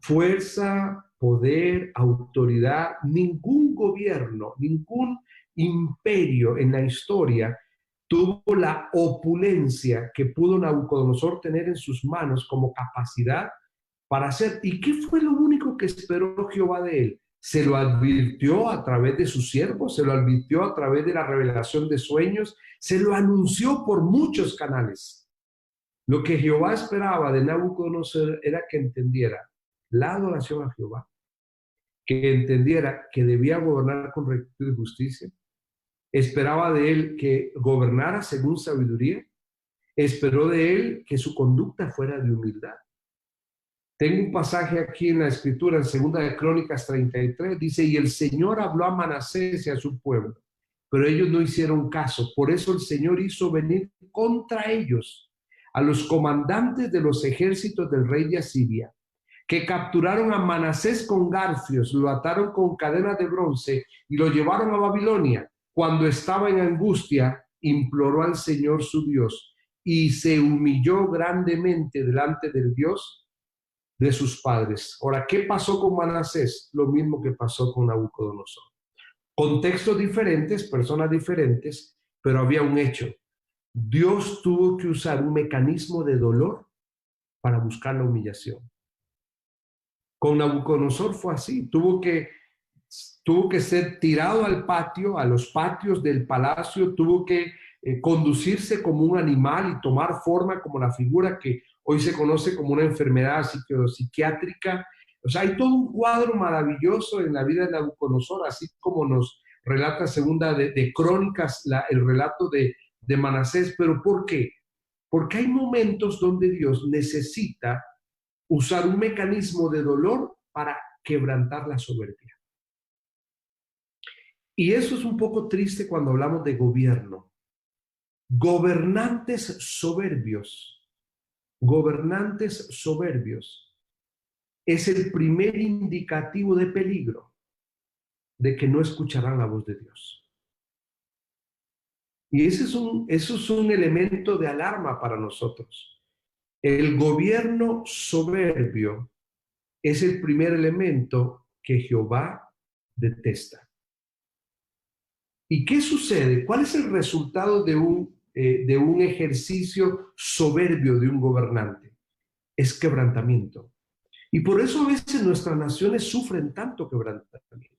Fuerza, poder, autoridad, ningún gobierno, ningún imperio en la historia tuvo la opulencia que pudo Nabucodonosor tener en sus manos como capacidad para hacer. ¿Y qué fue lo único que esperó Jehová de él? Se lo advirtió a través de sus siervos, se lo advirtió a través de la revelación de sueños, se lo anunció por muchos canales. Lo que Jehová esperaba de Nabucodonosor era que entendiera la adoración a Jehová, que entendiera que debía gobernar con rectitud y justicia, esperaba de él que gobernara según sabiduría, esperó de él que su conducta fuera de humildad. Tengo un pasaje aquí en la escritura, en 2 de Crónicas 33, dice, y el Señor habló a Manasés y a su pueblo, pero ellos no hicieron caso. Por eso el Señor hizo venir contra ellos a los comandantes de los ejércitos del rey de Asiria, que capturaron a Manasés con garfios, lo ataron con cadenas de bronce y lo llevaron a Babilonia. Cuando estaba en angustia, imploró al Señor su Dios y se humilló grandemente delante del Dios de sus padres. Ahora, ¿qué pasó con Manasés? Lo mismo que pasó con Nabucodonosor. Contextos diferentes, personas diferentes, pero había un hecho. Dios tuvo que usar un mecanismo de dolor para buscar la humillación. Con Nabucodonosor fue así, tuvo que ser tirado al patio, a los patios del palacio, tuvo que conducirse como un animal y tomar forma como la figura que hoy se conoce como una enfermedad psiquiátrica. O sea, hay todo un cuadro maravilloso en la vida de Nabucodonosor, así como nos relata segunda de Crónicas, el relato de Manasés. ¿Pero por qué? Porque hay momentos donde Dios necesita usar un mecanismo de dolor para quebrantar la soberbia. Y eso es un poco triste cuando hablamos de gobierno. Gobernantes soberbios es el primer indicativo de peligro de que no escucharán la voz de Dios. Y eso es un elemento de alarma para nosotros. El gobierno soberbio es el primer elemento que Jehová detesta. ¿Y qué sucede? ¿Cuál es el resultado de un ejercicio soberbio de un gobernante? Es quebrantamiento. Y por eso a veces nuestras naciones sufren tanto quebrantamiento,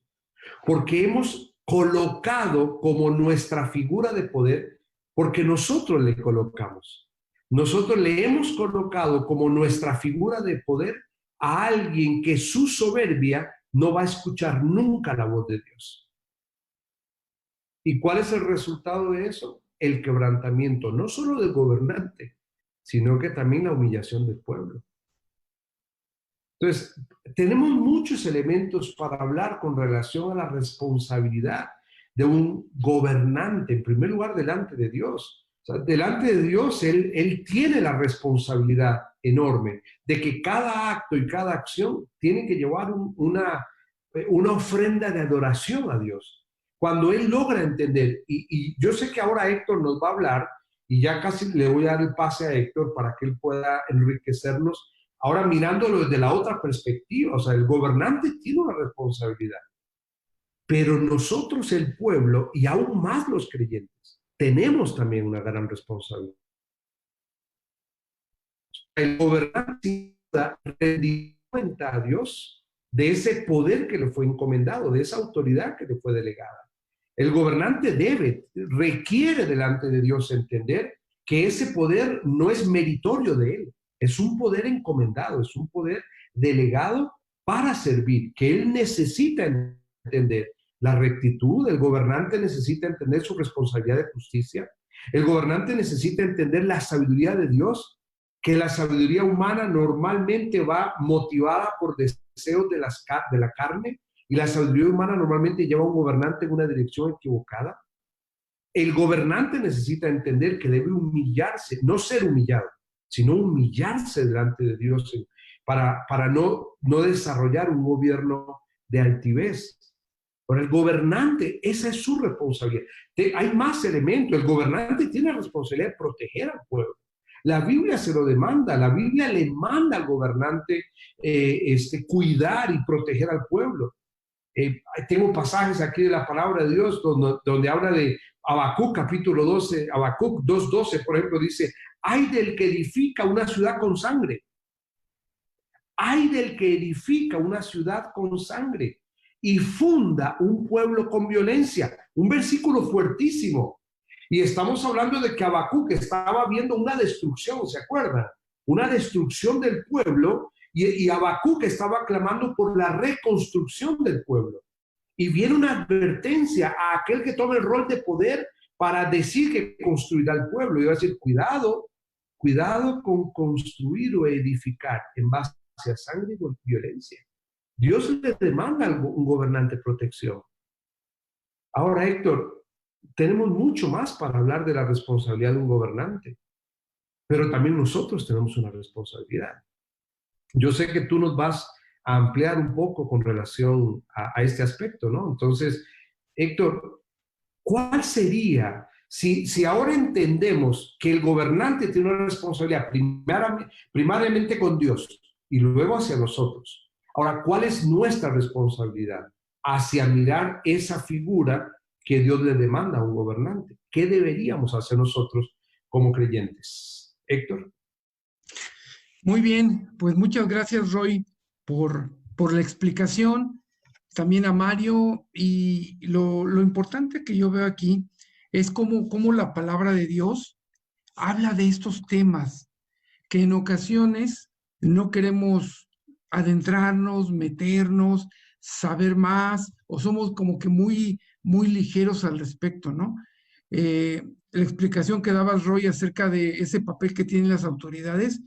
porque hemos colocado como nuestra figura de poder, porque nosotros le colocamos. Nosotros le hemos colocado como nuestra figura de poder a alguien que su soberbia no va a escuchar nunca la voz de Dios. ¿Y cuál es el resultado de eso? El quebrantamiento, no solo del gobernante, sino que también la humillación del pueblo. Entonces, tenemos muchos elementos para hablar con relación a la responsabilidad de un gobernante, en primer lugar, delante de Dios. O sea, delante de Dios, él tiene la responsabilidad enorme de que cada acto y cada acción tiene que llevar una ofrenda de adoración a Dios. Cuando él logra entender, y yo sé que ahora Héctor nos va a hablar, y ya casi le voy a dar el pase a Héctor para que él pueda enriquecernos, ahora mirándolo desde la otra perspectiva. O sea, el gobernante tiene una responsabilidad, pero nosotros, el pueblo, y aún más los creyentes, tenemos también una gran responsabilidad. El gobernante rendió cuenta a Dios de ese poder que le fue encomendado, de esa autoridad que le fue delegada. El gobernante requiere delante de Dios entender que ese poder no es meritorio de él, es un poder encomendado, es un poder delegado para servir, que él necesita entender la rectitud. El gobernante necesita entender su responsabilidad de justicia. El gobernante necesita entender la sabiduría de Dios, que la sabiduría humana normalmente va motivada por deseos de la carne, y la sabiduría humana normalmente lleva a un gobernante en una dirección equivocada. El gobernante necesita entender que debe humillarse, no ser humillado, sino humillarse delante de Dios para no desarrollar un gobierno de altivez. Por el gobernante, esa es su responsabilidad. Hay más elementos. El gobernante tiene la responsabilidad de proteger al pueblo, La Biblia se lo demanda, la Biblia le manda al gobernante cuidar y proteger al pueblo. Tengo pasajes aquí de la palabra de Dios donde habla de Habacuc, capítulo 12, Habacuc 2:12, por ejemplo, dice: ay del que edifica una ciudad con sangre. Ay del que edifica una ciudad con sangre y funda un pueblo con violencia. Un versículo fuertísimo. Y estamos hablando de que Habacuc estaba viendo una destrucción, ¿se acuerdan? Una destrucción del pueblo, y Habacuc estaba clamando por la reconstrucción del pueblo. Y viene una advertencia a aquel que tome el rol de poder para decir que construirá el pueblo. Y va a decir: cuidado con construir o edificar en base a sangre y violencia. Dios le demanda a un gobernante protección. Ahora, Héctor, tenemos mucho más para hablar de la responsabilidad de un gobernante, pero también nosotros tenemos una responsabilidad. Yo sé que tú nos vas a ampliar un poco con relación a este aspecto, ¿no? Entonces, Héctor, ¿cuál sería, si ahora entendemos que el gobernante tiene una responsabilidad primariamente con Dios y luego hacia nosotros? Ahora, ¿cuál es nuestra responsabilidad hacia mirar esa figura que Dios le demanda a un gobernante? ¿Qué deberíamos hacer nosotros como creyentes? Héctor. Muy bien, pues muchas gracias, Roy, por la explicación. También a Mario, y lo importante que yo veo aquí es cómo la palabra de Dios habla de estos temas que en ocasiones no queremos adentrarnos, meternos, saber más, o somos como que muy ligeros al respecto, ¿no? La explicación que daba Roy acerca de ese papel que tienen las autoridades,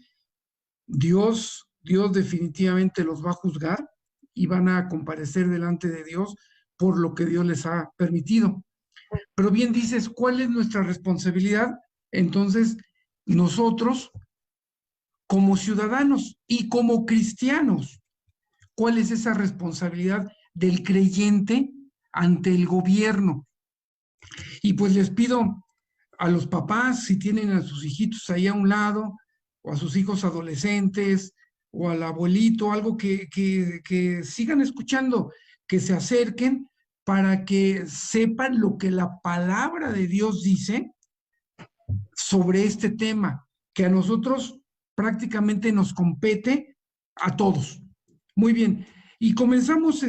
Dios definitivamente los va a juzgar y van a comparecer delante de Dios por lo que Dios les ha permitido. Pero bien dices, ¿cuál es nuestra responsabilidad? Entonces, nosotros, como ciudadanos y como cristianos, ¿cuál es esa responsabilidad del creyente ante el gobierno? Y pues les pido a los papás, si tienen a sus hijitos ahí a un lado, o a sus hijos adolescentes, o al abuelito, algo que sigan escuchando, que se acerquen para que sepan lo que la palabra de Dios dice sobre este tema, que a nosotros prácticamente nos compete a todos. Muy bien, y comenzamos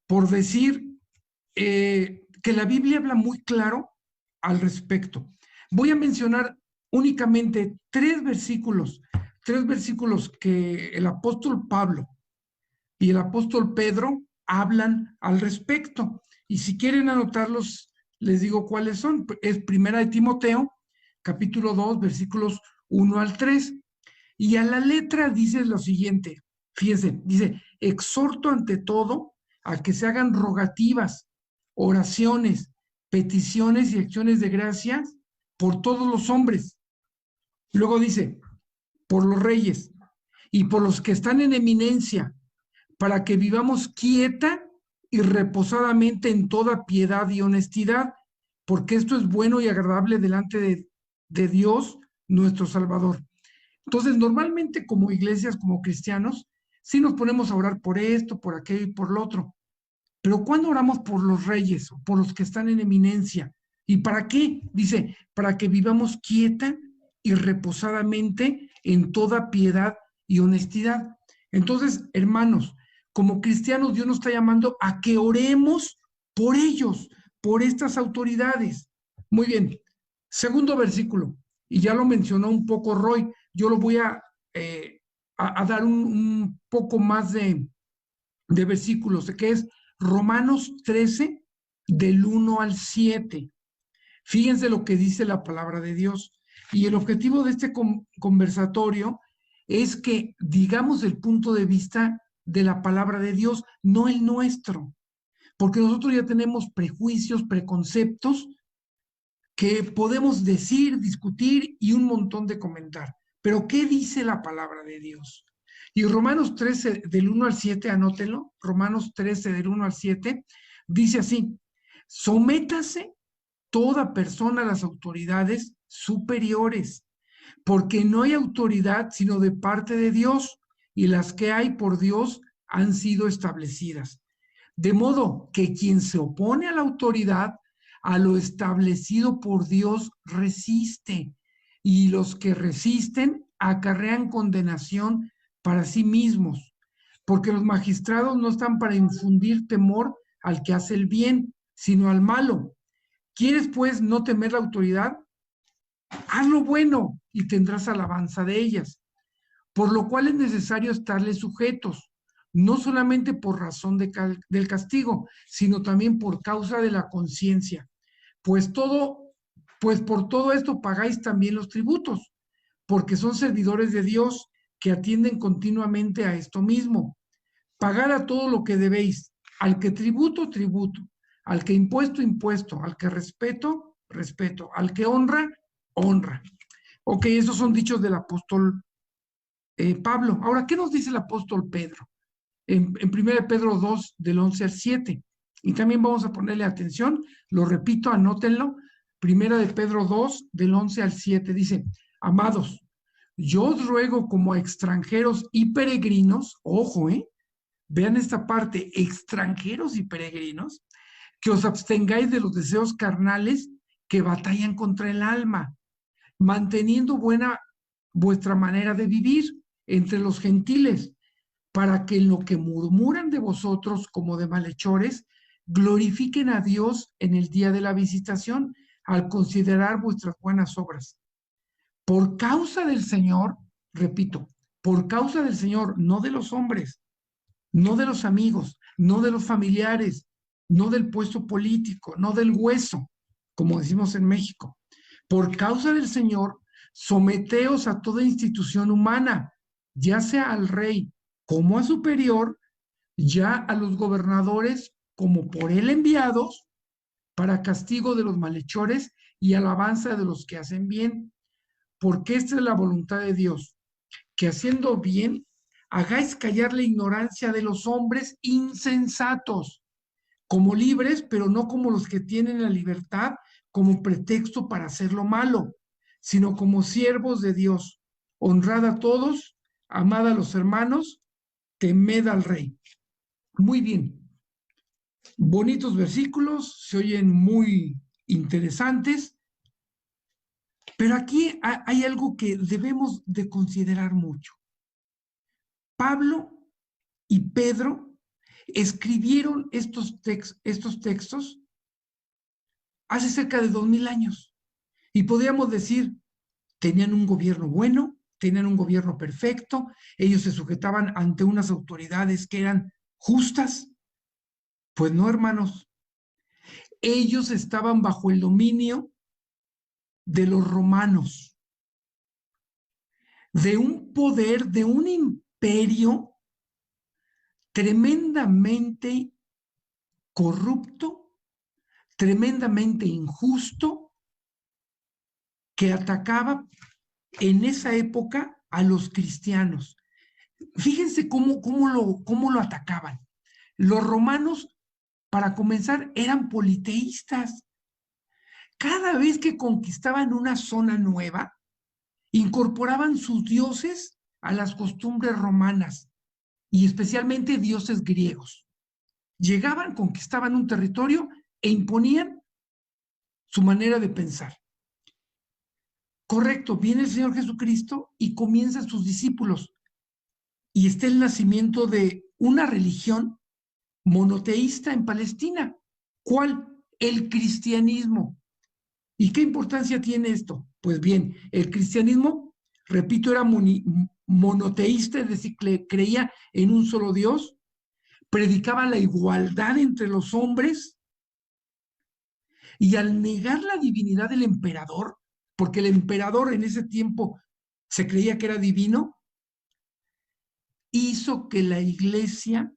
por decir que la Biblia habla muy claro al respecto. Voy a mencionar únicamente tres versículos que el apóstol Pablo y el apóstol Pedro hablan al respecto. Y si quieren anotarlos, les digo cuáles son. Es Primera de Timoteo, capítulo 2, versículos 1 al 3. Y a la letra dice lo siguiente, fíjense, dice: exhorto ante todo a que se hagan rogativas, oraciones, peticiones y acciones de gracias por todos los hombres. Luego dice: por los reyes y por los que están en eminencia, para que vivamos quieta y reposadamente en toda piedad y honestidad, porque esto es bueno y agradable delante de Dios, nuestro Salvador. Entonces, normalmente como iglesias, como cristianos, sí nos ponemos a orar por esto, por aquello y por lo otro. Pero ¿cuándo oramos por los reyes o por los que están en eminencia? ¿Y para qué? Dice: para que vivamos quieta y reposadamente en toda piedad y honestidad. Entonces, hermanos, como cristianos, Dios nos está llamando a que oremos por ellos, por estas autoridades. Muy bien. Segundo versículo, y ya lo mencionó un poco Roy, yo lo voy a dar un poco más de versículos, que es Romanos 13, del 1 al 7. Fíjense lo que dice la palabra de Dios. Y el objetivo de este conversatorio es que digamos el punto de vista de la palabra de Dios, no el nuestro. Porque nosotros ya tenemos prejuicios, preconceptos que podemos decir, discutir y un montón de comentar. Pero ¿qué dice la palabra de Dios? Y Romanos 13, del 1 al 7, anótenlo, Romanos 13, del 1 al 7, dice así: sométase toda persona a las autoridades superiores, porque no hay autoridad sino de parte de Dios, y las que hay por Dios han sido establecidas. De modo que quien se opone a la autoridad, a lo establecido por Dios, resiste, y los que resisten acarrean condenación para sí mismos, porque los magistrados no están para infundir temor al que hace el bien, sino al malo. ¿Quieres, pues, no temer la autoridad? Haz lo bueno y tendrás alabanza de ellas, por lo cual es necesario estarles sujetos, no solamente por razón del castigo, sino también por causa de la conciencia. Pues por todo esto pagáis también los tributos, porque son servidores de Dios que atienden continuamente a esto mismo. Pagar a todo lo que debéis, al que tributo, tributo, al que impuesto, impuesto, al que respeto, respeto, al que honra, honra. Ok, esos son dichos del apóstol Pablo. Ahora, ¿qué nos dice el apóstol Pedro? En 1 Pedro 2, del 11 al 7. Y también vamos a ponerle atención, lo repito, anótenlo. 1 Pedro 2, del 11 al 7, dice: amados, yo os ruego como a extranjeros y peregrinos, ojo, vean esta parte, extranjeros y peregrinos, que os abstengáis de los deseos carnales que batallan contra el alma, manteniendo buena vuestra manera de vivir entre los gentiles, para que en lo que murmuran de vosotros como de malhechores, glorifiquen a Dios en el día de la visitación, al considerar vuestras buenas obras. Por causa del Señor, repito, por causa del Señor, no de los hombres, no de los amigos, no de los familiares, no del puesto político, no del hueso, como decimos en México. Por causa del Señor, someteos a toda institución humana, ya sea al rey como a superior, ya a los gobernadores como por él enviados, para castigo de los malhechores y alabanza de los que hacen bien. Porque esta es la voluntad de Dios, que haciendo bien, hagáis callar la ignorancia de los hombres insensatos, como libres, pero no como los que tienen la libertad como pretexto para hacer lo malo, sino como siervos de Dios. Honrad a todos, amad a los hermanos, temed al rey. Muy bien. Bonitos versículos, se oyen muy interesantes, pero aquí hay algo que debemos de considerar mucho. Pablo y Pedro escribieron estos textos hace cerca de 2000 años. Y podríamos decir, tenían un gobierno bueno, tenían un gobierno perfecto, ellos se sujetaban ante unas autoridades que eran justas. Pues no, hermanos. Ellos estaban bajo el dominio de los romanos, de un poder, de un imperio tremendamente corrupto, tremendamente injusto, que atacaba en esa época a los cristianos. Fíjense cómo lo atacaban. Los romanos, para comenzar, eran politeístas. Cada vez que conquistaban una zona nueva, incorporaban sus dioses a las costumbres romanas, y especialmente dioses griegos. Llegaban, conquistaban un territorio e imponían su manera de pensar. Correcto, viene el Señor Jesucristo y comienzan sus discípulos, y está el nacimiento de una religión monoteísta en Palestina. ¿Cuál? El cristianismo. ¿Y qué importancia tiene esto? Pues bien, el cristianismo, repito, era monoteísta, es decir, creía en un solo Dios, predicaba la igualdad entre los hombres, y al negar la divinidad del emperador, porque el emperador en ese tiempo se creía que era divino, hizo que la iglesia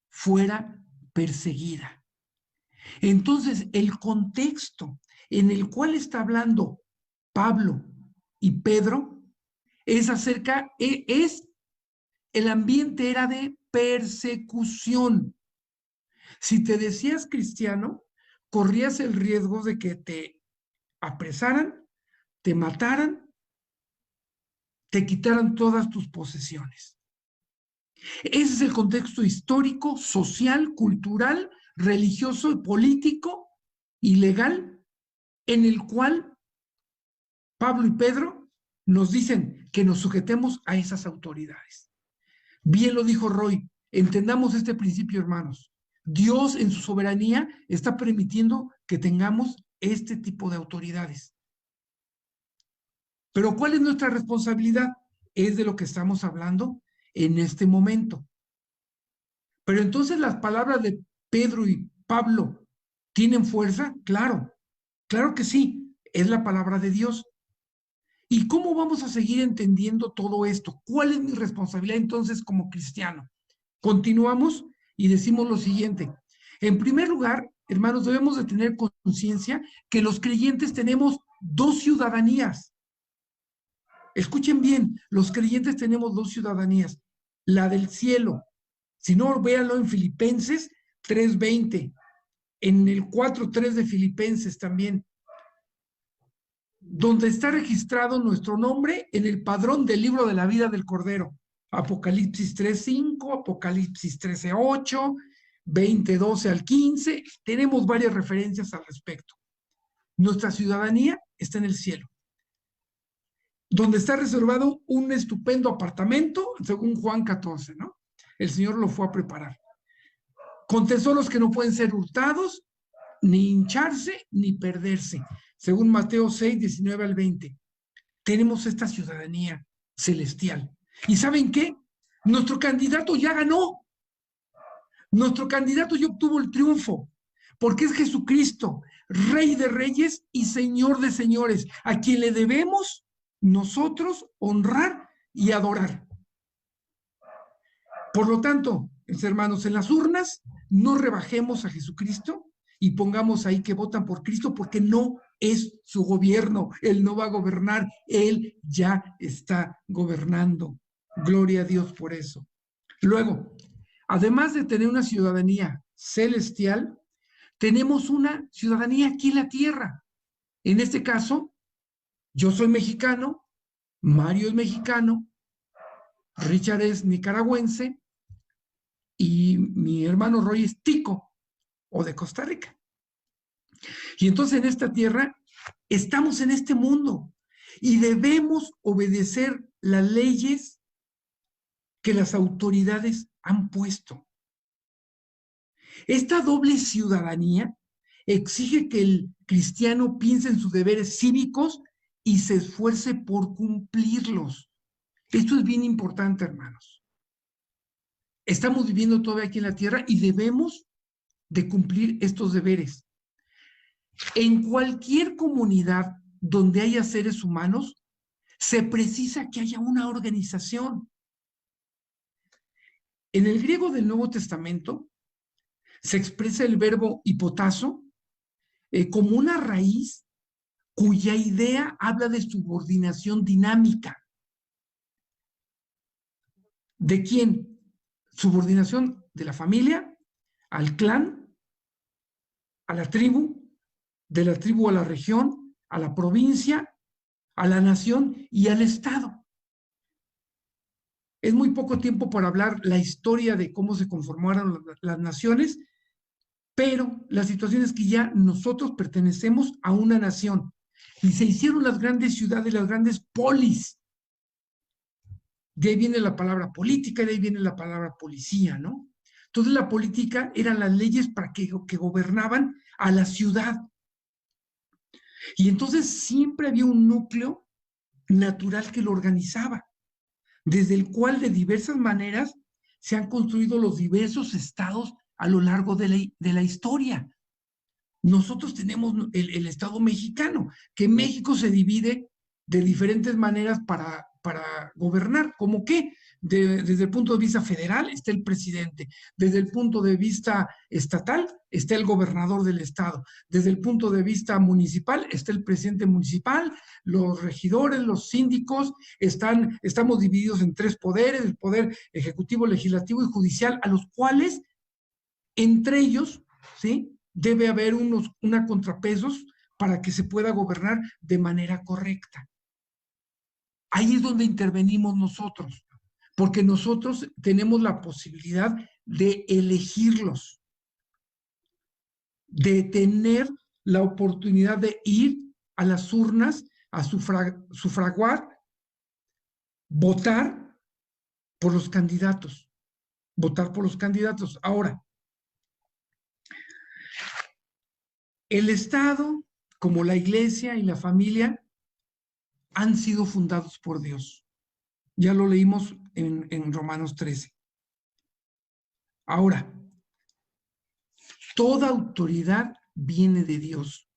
fuera perseguida. Entonces, el contexto en el cual está hablando Pablo y Pedro es el ambiente era de persecución. Si te decías cristiano, corrías el riesgo de que te apresaran, te mataran te quitaran todas tus posesiones. Ese es el contexto histórico, social, cultural, religioso y político y legal en el cual Pablo y Pedro nos dicen que nos sujetemos a esas autoridades. Bien lo dijo Roy, entendamos este principio, hermanos. Dios en su soberanía está permitiendo que tengamos este tipo de autoridades. Pero ¿cuál es nuestra responsabilidad? Es de lo que estamos hablando en este momento. Pero entonces las palabras de Pedro y Pablo tienen fuerza, claro, claro que sí, es la palabra de Dios. ¿Y cómo vamos a seguir entendiendo todo esto? ¿Cuál es mi responsabilidad entonces como cristiano? Continuamos y decimos lo siguiente. En primer lugar, hermanos, debemos de tener conciencia que los creyentes tenemos dos ciudadanías. Escuchen bien, los creyentes tenemos dos ciudadanías. La del cielo. Si no, véanlo en Filipenses 3:20, en el 4:3 de Filipenses también, donde está registrado nuestro nombre en el padrón del libro de la vida del Cordero. Apocalipsis 3:5, Apocalipsis 13:8, 20:12 al 15, tenemos varias referencias al respecto. Nuestra ciudadanía está en el cielo, donde está reservado un estupendo apartamento, según Juan 14, ¿no? El Señor lo fue a preparar, con tesoros que no pueden ser hurtados, ni hincharse, ni perderse, según Mateo 6:19 al 20. Tenemos esta ciudadanía celestial. ¿Y saben qué? Nuestro candidato ya ganó. Nuestro candidato ya obtuvo el triunfo, porque es Jesucristo, Rey de Reyes y Señor de Señores, a quien le debemos nosotros honrar y adorar. Por lo tanto, mis hermanos, en las urnas no rebajemos a Jesucristo y pongamos ahí que votan por Cristo, porque no es su gobierno. Él no va a gobernar, Él ya está gobernando. Gloria a Dios por eso. Luego, además de tener una ciudadanía celestial, tenemos una ciudadanía aquí en la tierra. En este caso, yo soy mexicano, Mario es mexicano, Richard es nicaragüense y mi hermano Roy es tico o de Costa Rica. Y entonces en esta tierra estamos en este mundo y debemos obedecer las leyes que las autoridades han puesto. Esta doble ciudadanía exige que el cristiano piense en sus deberes cívicos y se esfuerce por cumplirlos. Esto es bien importante, hermanos. Estamos viviendo todavía aquí en la tierra y debemos de cumplir estos deberes. En cualquier comunidad donde haya seres humanos, se precisa que haya una organización. En el griego del Nuevo Testamento se expresa el verbo hipotazo como una raíz cuya idea habla de subordinación dinámica. ¿De quién? Subordinación de la familia al clan, a la tribu, de la tribu a la región, a la provincia, a la nación y al Estado. Es muy poco tiempo para hablar la historia de cómo se conformaron las naciones, pero la situación es que ya nosotros pertenecemos a una nación y se hicieron las grandes ciudades, las grandes polis. De ahí viene la palabra política, de ahí viene la palabra policía, ¿no? Entonces la política eran las leyes para que gobernaban a la ciudad. Y entonces siempre había un núcleo natural que lo organizaba, desde el cual de diversas maneras se han construido los diversos estados a lo largo de la historia. Nosotros tenemos el Estado mexicano, que México se divide de diferentes maneras para gobernar. ¿Cómo qué? Desde el punto de vista federal está el presidente, desde el punto de vista estatal está el gobernador del estado, desde el punto de vista municipal está el presidente municipal, los regidores, los síndicos, estamos divididos en tres poderes, el poder ejecutivo, legislativo y judicial, a los cuales entre ellos, ¿sí?, debe haber una contrapesos para que se pueda gobernar de manera correcta. Ahí es donde intervenimos nosotros, porque nosotros tenemos la posibilidad de elegirlos, de tener la oportunidad de ir a las urnas a sufragar, votar por los candidatos, Ahora, el Estado, como la Iglesia y la familia, han sido fundados por Dios. Ya lo leímos en Romanos 13. Ahora, toda autoridad viene de Dios.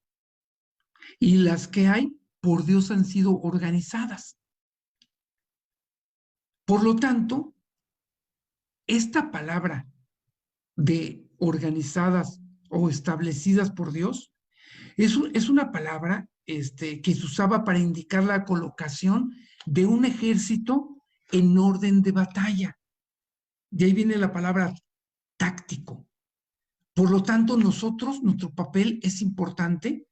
Y las que hay, por Dios han sido organizadas. Por lo tanto, esta palabra de organizadas o establecidas por Dios es una palabra que se usaba para indicar la colocación de un ejército en orden de batalla. De ahí viene la palabra táctico. Por lo tanto, nuestro papel es importante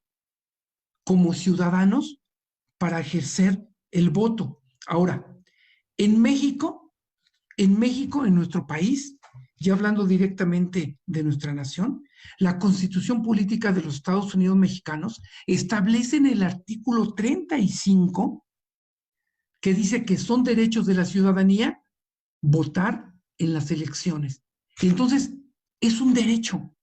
como ciudadanos para ejercer el voto. Ahora, en México, en nuestro país, ya hablando directamente de nuestra nación, la Constitución Política de los Estados Unidos Mexicanos establece en el artículo 35 que dice que son derechos de la ciudadanía votar en las elecciones. Y entonces, es un derecho.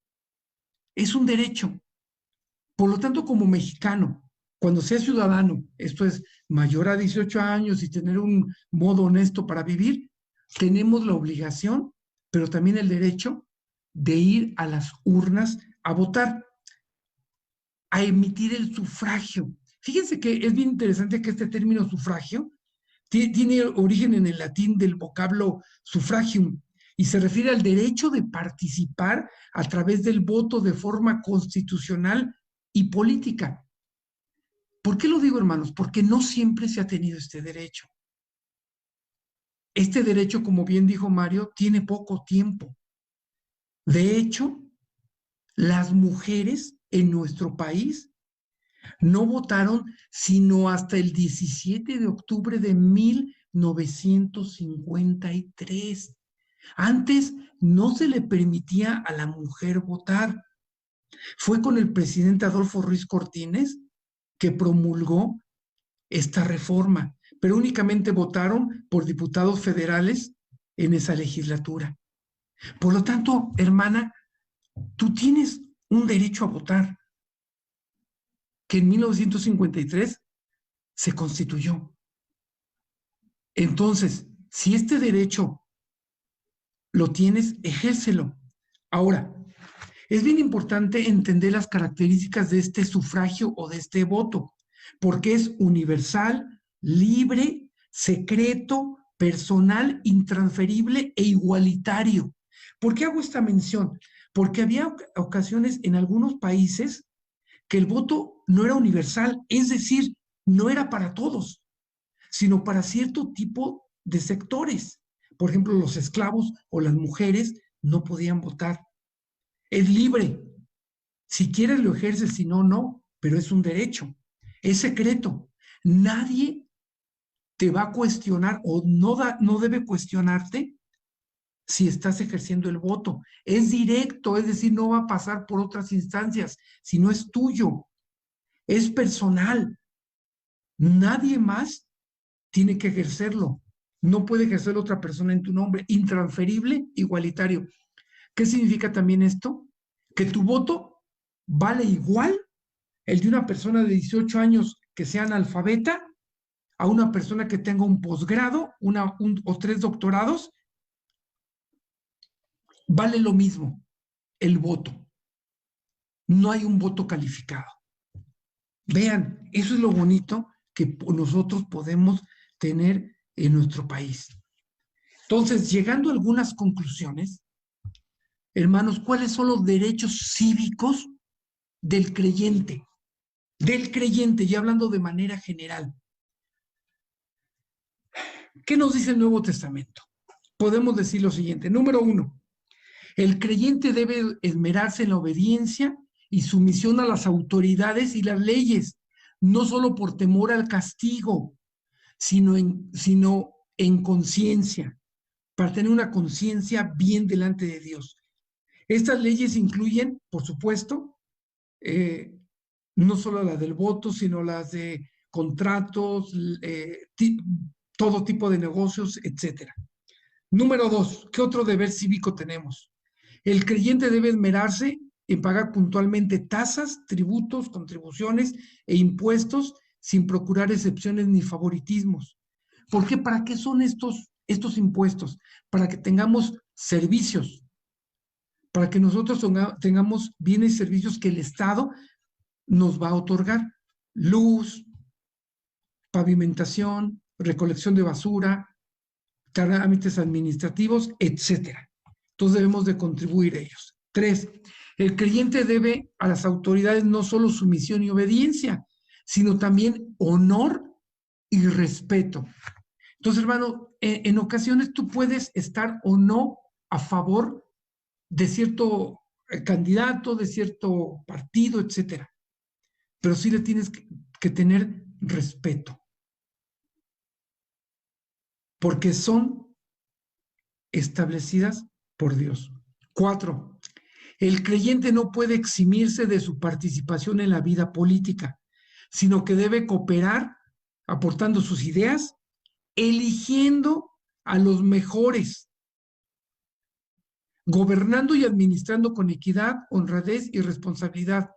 Por lo tanto, como mexicano, cuando sea ciudadano, esto es mayor a 18 años y tener un modo honesto para vivir, tenemos la obligación, pero también el derecho de ir a las urnas a votar, a emitir el sufragio. Fíjense que es bien interesante que este término sufragio tiene origen en el latín del vocablo suffragium y se refiere al derecho de participar a través del voto de forma constitucional y política. ¿Por qué lo digo, hermanos? Porque no siempre se ha tenido este derecho. Este derecho, como bien dijo Mario, tiene poco tiempo. De hecho, las mujeres en nuestro país no votaron sino hasta el 17 de octubre de 1953. Antes no se le permitía a la mujer votar. Fue con el presidente Adolfo Ruiz Cortines que promulgó esta reforma, pero únicamente votaron por diputados federales en esa legislatura. Por lo tanto, hermana, tú tienes un derecho a votar, que en 1953 se constituyó. Entonces, si este derecho lo tienes, ejércelo. Ahora, es bien importante entender las características de este sufragio o de este voto, porque es universal, libre, secreto, personal, intransferible e igualitario. ¿Por qué hago esta mención? Porque había ocasiones en algunos países que el voto no era universal, es decir, no era para todos, sino para cierto tipo de sectores. Por ejemplo, los esclavos o las mujeres no podían votar. Es libre. Si quieres lo ejerces, si no, no, pero es un derecho. Es secreto. Nadie te va a cuestionar o no debe cuestionarte si estás ejerciendo el voto. Es directo, es decir, no va a pasar por otras instancias, sino es tuyo. Es personal. Nadie más tiene que ejercerlo. No puede ejercerlo otra persona en tu nombre. Intransferible, igualitario. ¿Qué significa también esto? Que tu voto vale igual el de una persona de 18 años que sea analfabeta a una persona que tenga un posgrado o 3 doctorados. Vale lo mismo el voto. No hay un voto calificado. Vean, eso es lo bonito que nosotros podemos tener en nuestro país. Entonces, llegando a algunas conclusiones, hermanos, ¿cuáles son los derechos cívicos del creyente? Del creyente, ya hablando de manera general. ¿Qué nos dice el Nuevo Testamento? Podemos decir lo siguiente. Número 1, el creyente debe esmerarse en la obediencia y sumisión a las autoridades y las leyes, no solo por temor al castigo, sino en conciencia, para tener una conciencia bien delante de Dios. Estas leyes incluyen, por supuesto, no solo las del voto, sino las de contratos, todo tipo de negocios, etc. Número 2, ¿qué otro deber cívico tenemos? El creyente debe esmerarse en pagar puntualmente tasas, tributos, contribuciones e impuestos sin procurar excepciones ni favoritismos. ¿Por qué? ¿Para qué son estos impuestos? Para que tengamos servicios, para que nosotros tengamos bienes y servicios que el Estado nos va a otorgar. Luz, pavimentación, recolección de basura, trámites administrativos, etc. Entonces debemos de contribuir a ellos. 3, el creyente debe a las autoridades no solo sumisión y obediencia, sino también honor y respeto. Entonces, hermano, en ocasiones tú puedes estar o no a favor de cierto candidato, de cierto partido, etcétera, pero sí le tienes que tener respeto, porque son establecidas por Dios. 4, el creyente no puede eximirse de su participación en la vida política, sino que debe cooperar aportando sus ideas, eligiendo a los mejores, gobernando y administrando con equidad, honradez y responsabilidad,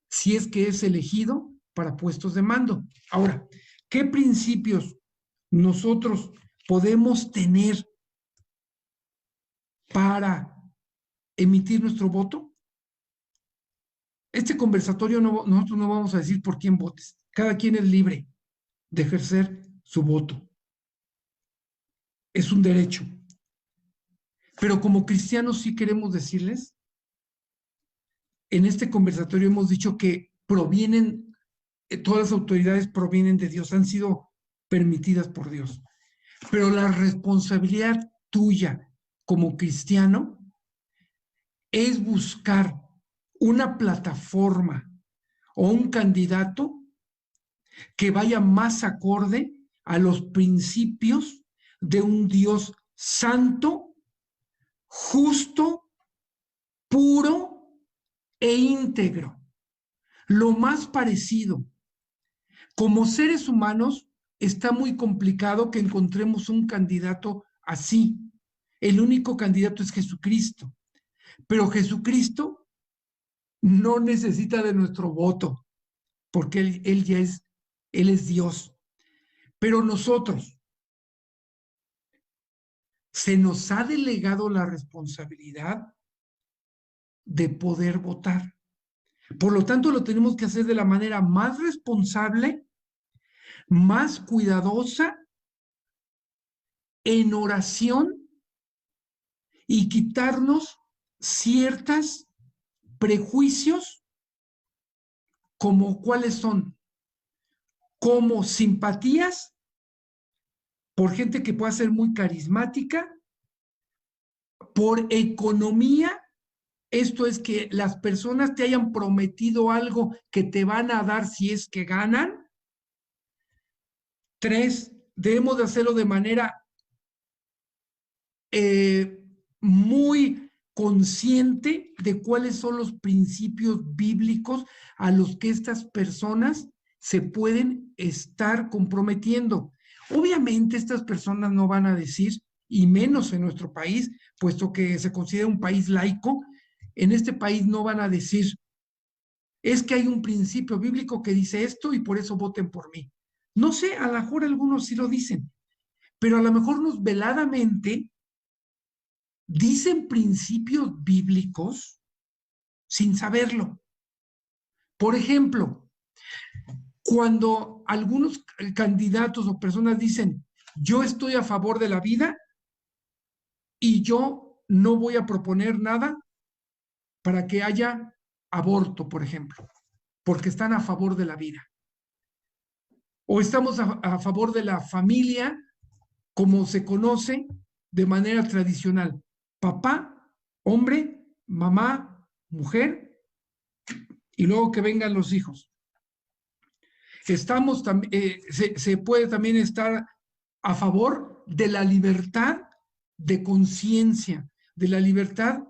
si es que es elegido para puestos de mando. Ahora, ¿qué principios nosotros podemos tener para emitir nuestro voto? Este conversatorio nosotros no vamos a decir por quién votes. Cada quien es libre de ejercer su voto. Es un derecho. Pero como cristianos sí queremos decirles, en este conversatorio hemos dicho que todas las autoridades provienen de Dios, han sido permitidas por Dios. Pero la responsabilidad tuya como cristiano es buscar una plataforma o un candidato que vaya más acorde a los principios de un Dios santo, justo, puro e íntegro. Lo más parecido. Como seres humanos, está muy complicado que encontremos un candidato así. El único candidato es Jesucristo. Pero Jesucristo no necesita de nuestro voto, porque Él es Dios. Pero nosotros, se nos ha delegado la responsabilidad de poder votar. Por lo tanto, lo tenemos que hacer de la manera más responsable, más cuidadosa, en oración, y quitarnos ciertos prejuicios, como cuáles son, como simpatías por gente que pueda ser muy carismática, por economía, esto es que las personas te hayan prometido algo que te van a dar si es que ganan. 3, debemos de hacerlo de manera muy consciente de cuáles son los principios bíblicos a los que estas personas se pueden estar comprometiendo. Obviamente estas personas no van a decir, y menos en nuestro país, puesto que se considera un país laico, en este país no van a decir, es que hay un principio bíblico que dice esto y por eso voten por mí. No sé, a lo mejor algunos sí lo dicen, pero a lo mejor veladamente dicen principios bíblicos sin saberlo. Por ejemplo, cuando algunos candidatos o personas dicen, yo estoy a favor de la vida y yo no voy a proponer nada para que haya aborto, por ejemplo, porque están a favor de la vida. O estamos a favor de la familia como se conoce de manera tradicional. Papá, hombre, mamá, mujer, y luego que vengan los hijos. que estamos se puede también estar a favor de la libertad de conciencia, de la libertad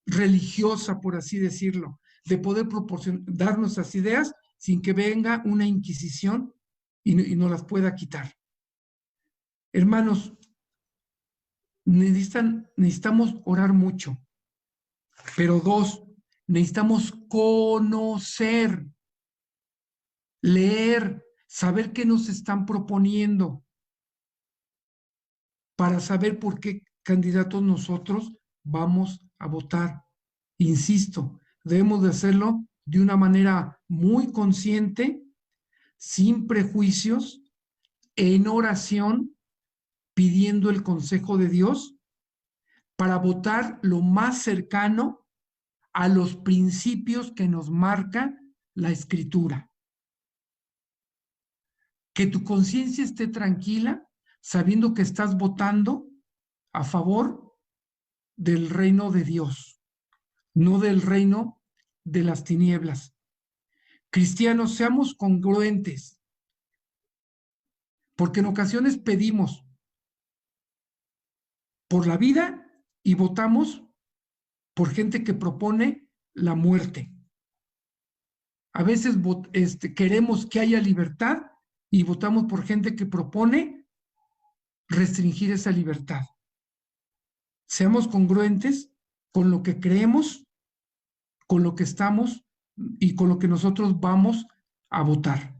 religiosa, por así decirlo, de poder dar nuestras ideas sin que venga una inquisición y nos las pueda quitar. Hermanos, necesitamos orar mucho, pero dos, necesitamos conocer, leer, saber qué nos están proponiendo para saber por qué candidatos nosotros vamos a votar. Insisto, debemos de hacerlo de una manera muy consciente, sin prejuicios, en oración, pidiendo el consejo de Dios para votar lo más cercano a los principios que nos marca la Escritura. Que tu conciencia esté tranquila sabiendo que estás votando a favor del reino de Dios, no del reino de las tinieblas. Cristianos, seamos congruentes, porque en ocasiones pedimos por la vida y votamos por gente que propone la muerte. A veces queremos que haya libertad y votamos por gente que propone restringir esa libertad. Seamos congruentes con lo que creemos, con lo que estamos y con lo que nosotros vamos a votar.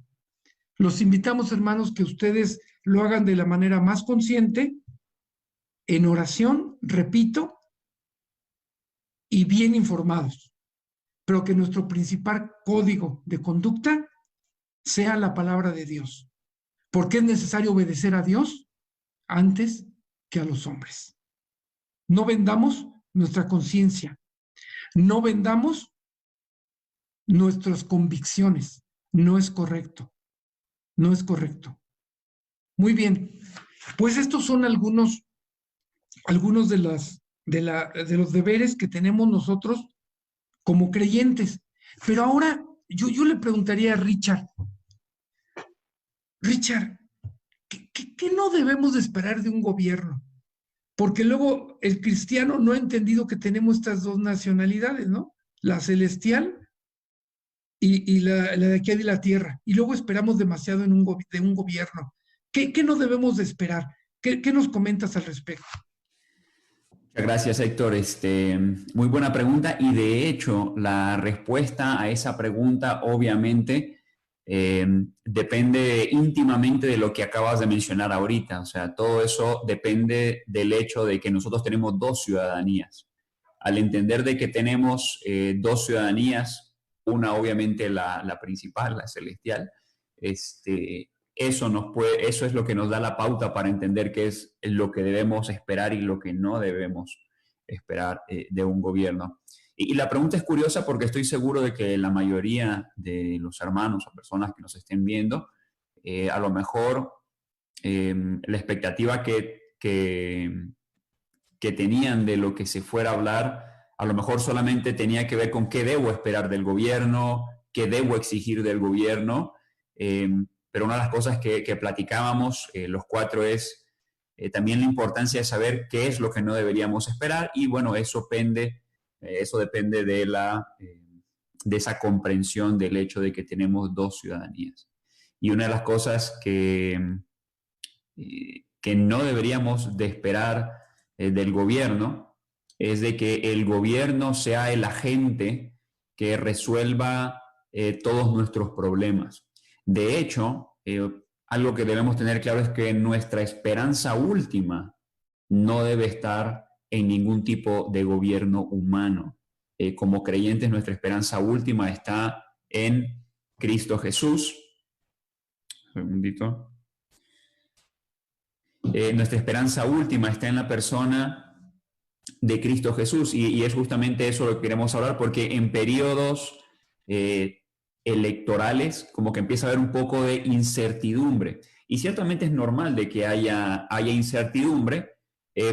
Los invitamos, hermanos, que ustedes lo hagan de la manera más consciente, en oración, repito, y bien informados, pero que nuestro principal código de conducta sea la palabra de Dios, porque es necesario obedecer a Dios antes que a los hombres. No vendamos nuestra conciencia, no vendamos nuestras convicciones. No es correcto, no es correcto. Muy bien, pues estos son algunos de los deberes que tenemos nosotros como creyentes. Pero ahora yo le preguntaría a Richard, ¿qué no debemos de esperar de un gobierno? Porque luego el cristiano no ha entendido que tenemos estas dos nacionalidades, ¿no? La celestial y la de aquí de la tierra. Y luego esperamos demasiado de un gobierno. ¿Qué no debemos de esperar? ¿Qué nos comentas al respecto? Muchas gracias, Héctor. Muy buena pregunta, y de hecho la respuesta a esa pregunta obviamente depende íntimamente de lo que acabas de mencionar ahorita. O sea, todo eso depende del hecho de que nosotros tenemos dos ciudadanías. Al entender de que tenemos dos ciudadanías, una obviamente la principal, la celestial, eso es lo que nos da la pauta para entender qué es lo que debemos esperar y lo que no debemos esperar de un gobierno. Y la pregunta es curiosa porque estoy seguro de que la mayoría de los hermanos o personas que nos estén viendo, a lo mejor la expectativa que tenían de lo que se fuera a hablar, a lo mejor solamente tenía que ver con qué debo esperar del gobierno, qué debo exigir del gobierno. Pero una de las cosas que platicábamos los cuatro es también la importancia de saber qué es lo que no deberíamos esperar, y bueno, eso depende de esa comprensión del hecho de que tenemos dos ciudadanías. Y una de las cosas que no deberíamos de esperar del gobierno es de que el gobierno sea el agente que resuelva todos nuestros problemas. De hecho, algo que debemos tener claro es que nuestra esperanza última no debe estar en ningún tipo de gobierno humano. Como creyentes, nuestra esperanza última está en Cristo Jesús. Un segundito. Nuestra esperanza última está en la persona de Cristo Jesús, y es justamente eso lo que queremos hablar, porque en periodos electorales como que empieza a haber un poco de incertidumbre, y ciertamente es normal de que haya incertidumbre,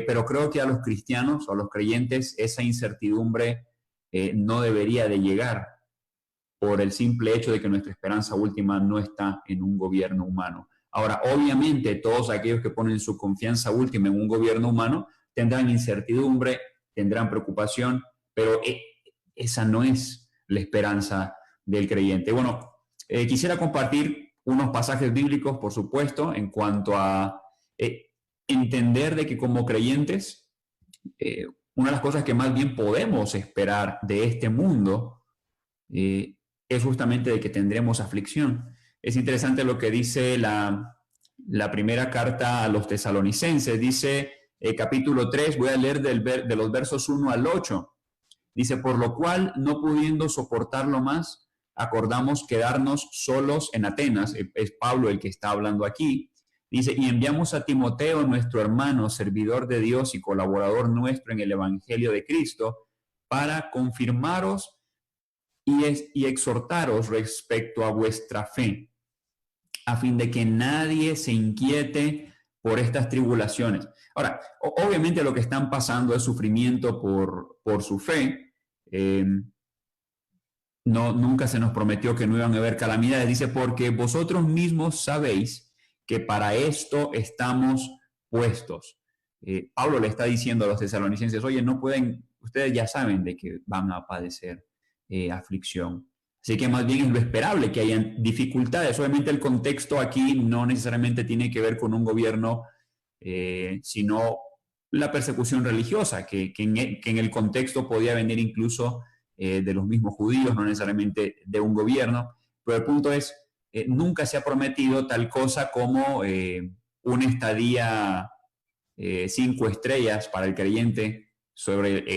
pero creo que a los cristianos o a los creyentes esa incertidumbre no debería de llegar, por el simple hecho de que nuestra esperanza última no está en un gobierno humano. Ahora, obviamente, todos aquellos que ponen su confianza última en un gobierno humano tendrán incertidumbre, tendrán preocupación, pero esa no es la esperanza del creyente. Bueno, quisiera compartir unos pasajes bíblicos, por supuesto, en cuanto a entender de que como creyentes, una de las cosas que más bien podemos esperar de este mundo es justamente de que tendremos aflicción. Es interesante lo que dice la primera carta a los tesalonicenses. Dice, capítulo 3, voy a leer de los versos 1 al 8. Dice, por lo cual, no pudiendo soportarlo más, acordamos quedarnos solos en Atenas. Es Pablo el que está hablando aquí. Dice, y enviamos a Timoteo, nuestro hermano, servidor de Dios y colaborador nuestro en el Evangelio de Cristo, para confirmaros y exhortaros respecto a vuestra fe, a fin de que nadie se inquiete por estas tribulaciones. Ahora, obviamente lo que están pasando es sufrimiento por su fe. Nunca se nos prometió que no iban a haber calamidades. Dice, porque vosotros mismos sabéis que para esto estamos puestos. Pablo le está diciendo a los tesalonicenses, oye, no pueden, ustedes ya saben de que van a padecer aflicción. Así que más bien es lo esperable que hayan dificultades. Obviamente el contexto aquí no necesariamente tiene que ver con un gobierno, sino la persecución religiosa, que en el contexto podía venir incluso de los mismos judíos, no necesariamente de un gobierno. Pero el punto es, nunca se ha prometido tal cosa como una estadía 5 estrellas para el creyente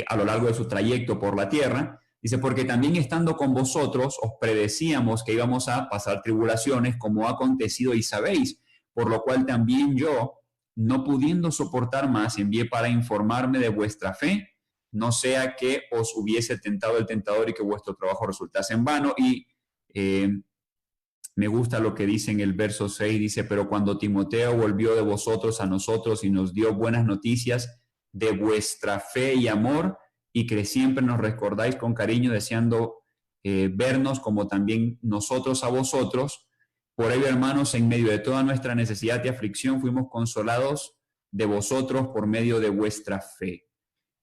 a lo largo de su trayecto por la tierra. Dice, porque también estando con vosotros os predecíamos que íbamos a pasar tribulaciones como ha acontecido y sabéis, por lo cual también yo, no pudiendo soportar más, envié para informarme de vuestra fe, no sea que os hubiese tentado el tentador y que vuestro trabajo resultase en vano. Y me gusta lo que dice en el verso 6, dice, pero cuando Timoteo volvió de vosotros a nosotros y nos dio buenas noticias de vuestra fe y amor, y que siempre nos recordáis con cariño, deseando vernos como también nosotros a vosotros. Por ello, hermanos, en medio de toda nuestra necesidad y aflicción, fuimos consolados de vosotros por medio de vuestra fe.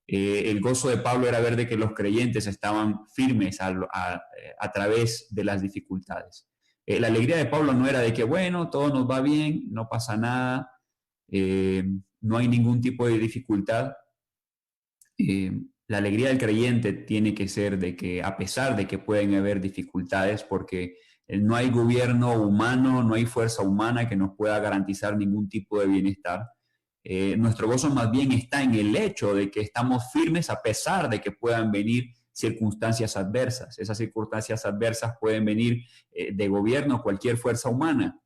El gozo de Pablo era ver de que los creyentes estaban firmes a través de las dificultades. La alegría de Pablo no era de que, bueno, todo nos va bien, no pasa nada, no hay ningún tipo de dificultad. La alegría del creyente tiene que ser de que, a pesar de que pueden haber dificultades, porque no hay gobierno humano, no hay fuerza humana que nos pueda garantizar ningún tipo de bienestar. Nuestro gozo más bien está en el hecho de que estamos firmes a pesar de que puedan venir circunstancias adversas. Esas circunstancias adversas pueden venir de gobierno, cualquier fuerza humana.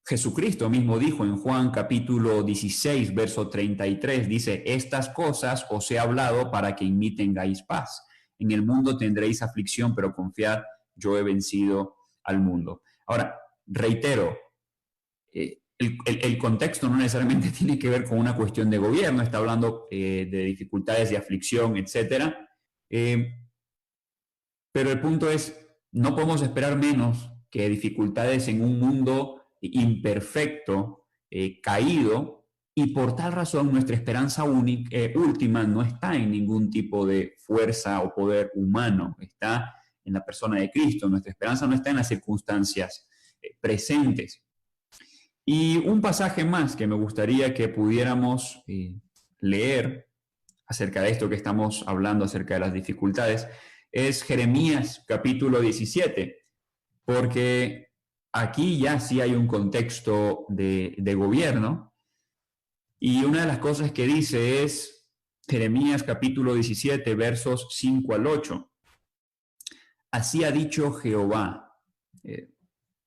Jesucristo mismo dijo en Juan capítulo 16, verso 33, dice, estas cosas os he hablado para que en mí tengáis paz. En el mundo tendréis aflicción, pero confiad, yo he vencido al mundo. Ahora, reitero, el contexto no necesariamente tiene que ver con una cuestión de gobierno, está hablando de dificultades, de aflicción, etc. Pero el punto es, no podemos esperar menos que dificultades en un mundo imperfecto, caído, y por tal razón nuestra esperanza última no está en ningún tipo de fuerza o poder humano, está en la persona de Cristo. Nuestra esperanza no está en las circunstancias presentes. Y un pasaje más que me gustaría que pudiéramos leer acerca de esto que estamos hablando, acerca de las dificultades, es Jeremías capítulo 17, porque aquí ya sí hay un contexto de gobierno, y una de las cosas que dice es Jeremías capítulo 17, versos 5 al 8. Así ha dicho Jehová,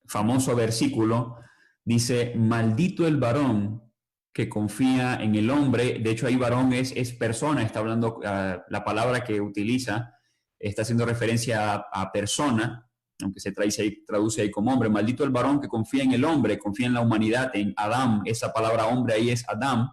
famoso versículo, dice, maldito el varón que confía en el hombre. De hecho, ahí varón es persona, está hablando, la palabra que utiliza está haciendo referencia a persona, aunque se traduce ahí como hombre. Maldito el varón que confía en el hombre, confía en la humanidad, en Adán. Esa palabra hombre ahí es Adán.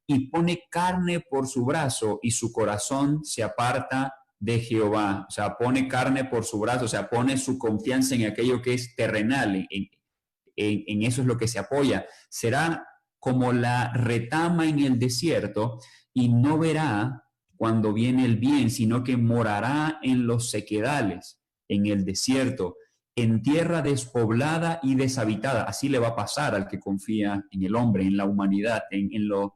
Y pone carne por su brazo y su corazón se aparta de Jehová, o sea, pone carne por su brazo, o sea, pone su confianza en aquello que es terrenal, en eso es lo que se apoya. Será como la retama en el desierto y no verá cuando viene el bien, sino que morará en los sequedales, en el desierto, en tierra despoblada y deshabitada. Así le va a pasar al que confía en el hombre, en la humanidad, en lo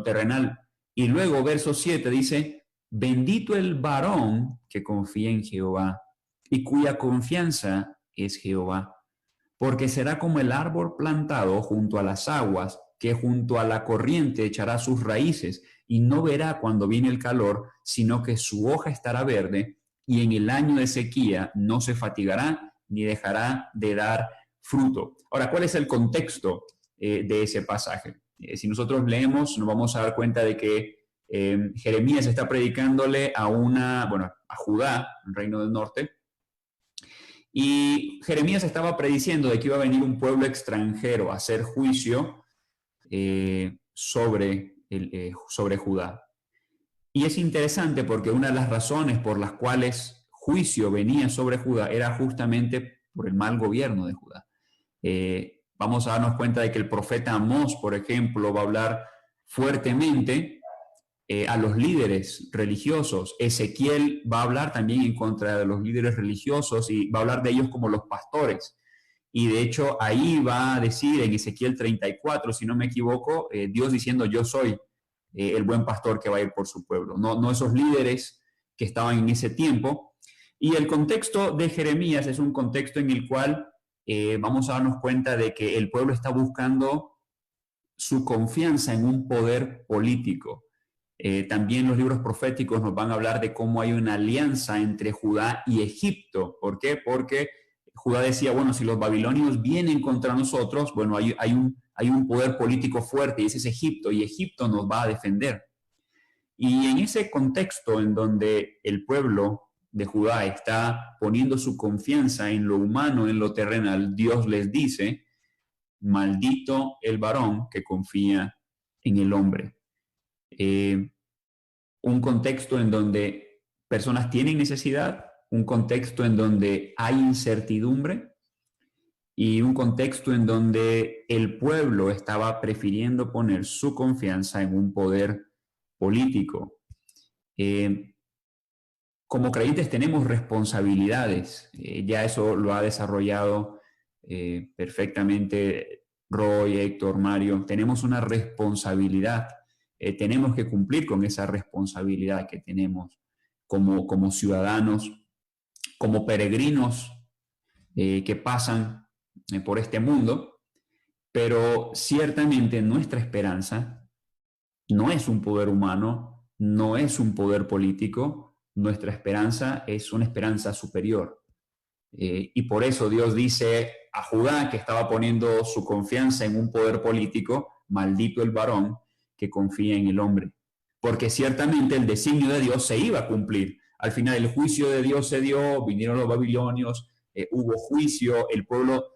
terrenal. Y luego, verso 7 dice, bendito el varón que confía en Jehová y cuya confianza es Jehová, porque será como el árbol plantado junto a las aguas, que junto a la corriente echará sus raíces y no verá cuando viene el calor, sino que su hoja estará verde y en el año de sequía no se fatigará ni dejará de dar fruto. Ahora, ¿cuál es el contexto de ese pasaje? Si nosotros leemos, nos vamos a dar cuenta de que Jeremías está predicándole a Judá, el reino del norte, y Jeremías estaba prediciendo de que iba a venir un pueblo extranjero a hacer juicio sobre Judá. Y es interesante porque una de las razones por las cuales juicio venía sobre Judá era justamente por el mal gobierno de Judá. Vamos a darnos cuenta de que el profeta Amós, por ejemplo, va a hablar fuertemente a los líderes religiosos. Ezequiel va a hablar también en contra de los líderes religiosos y va a hablar de ellos como los pastores. Y de hecho ahí va a decir en Ezequiel 34, si no me equivoco, Dios diciendo yo soy el buen pastor que va a ir por su pueblo, no esos líderes que estaban en ese tiempo. Y el contexto de Jeremías es un contexto en el cual vamos a darnos cuenta de que el pueblo está buscando su confianza en un poder político. También los libros proféticos nos van a hablar de cómo hay una alianza entre Judá y Egipto. ¿Por qué? Porque Judá decía, bueno, si los babilonios vienen contra nosotros, bueno, hay un poder político fuerte y ese es Egipto, y Egipto nos va a defender. Y en ese contexto en donde el pueblo de Judá está poniendo su confianza en lo humano, en lo terrenal, Dios les dice, maldito el varón que confía en el hombre. Un contexto en donde personas tienen necesidad, un contexto en donde hay incertidumbre y un contexto en donde el pueblo estaba prefiriendo poner su confianza en un poder político. Como creyentes tenemos responsabilidades, ya eso lo ha desarrollado perfectamente Roy, Héctor, Mario. Tenemos una responsabilidad, tenemos que cumplir con esa responsabilidad que tenemos como ciudadanos, como peregrinos que pasan por este mundo, pero ciertamente nuestra esperanza no es un poder humano, no es un poder político, nuestra esperanza es una esperanza superior. Y por eso Dios dice a Judá, que estaba poniendo su confianza en un poder político, maldito el varón que confía en el hombre. Porque ciertamente el designio de Dios se iba a cumplir. Al final el juicio de Dios se dio, vinieron los babilonios, hubo juicio, el pueblo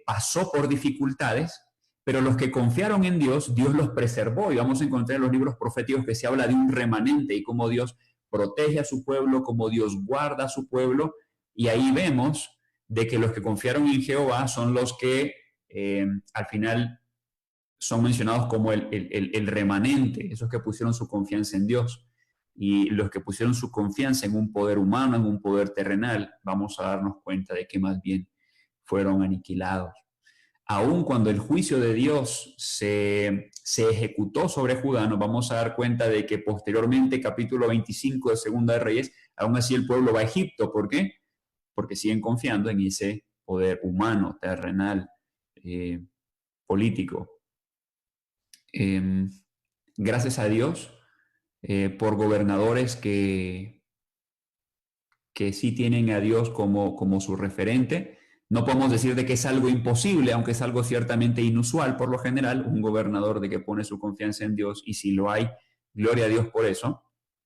pasó por dificultades, pero los que confiaron en Dios, Dios los preservó. Y vamos a encontrar en los libros proféticos que se habla de un remanente y cómo Dios protege a su pueblo, cómo Dios guarda a su pueblo. Y ahí vemos de que los que confiaron en Jehová son los que al final son mencionados como el remanente, esos que pusieron su confianza en Dios. Y los que pusieron su confianza en un poder humano, en un poder terrenal, vamos a darnos cuenta de que más bien fueron aniquilados. Aun cuando el juicio de Dios se ejecutó sobre Judá, nos vamos a dar cuenta de que posteriormente, capítulo 25 de Segunda de Reyes, aún así el pueblo va a Egipto. ¿Por qué? Porque siguen confiando en ese poder humano, terrenal, político. Gracias a Dios por gobernadores que sí tienen a Dios como su referente. No podemos decir de que es algo imposible, aunque es algo ciertamente inusual por lo general, un gobernador de que pone su confianza en Dios, y si lo hay, gloria a Dios por eso,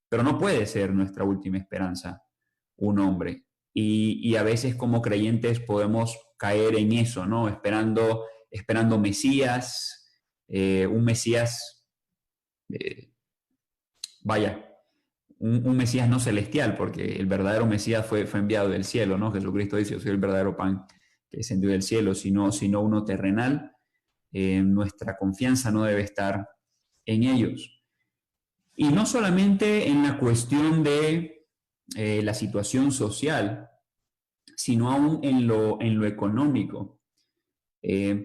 pero no puede ser nuestra última esperanza un hombre. Y a veces como creyentes podemos caer en eso, ¿no? Esperando Mesías, un Mesías, un Mesías no celestial, porque el verdadero Mesías fue enviado del cielo, ¿no? Jesucristo dice, yo soy el verdadero pan que descendió del cielo, sino uno terrenal. Nuestra confianza no debe estar en ellos. Y no solamente en la cuestión de la situación social, sino aún en lo económico.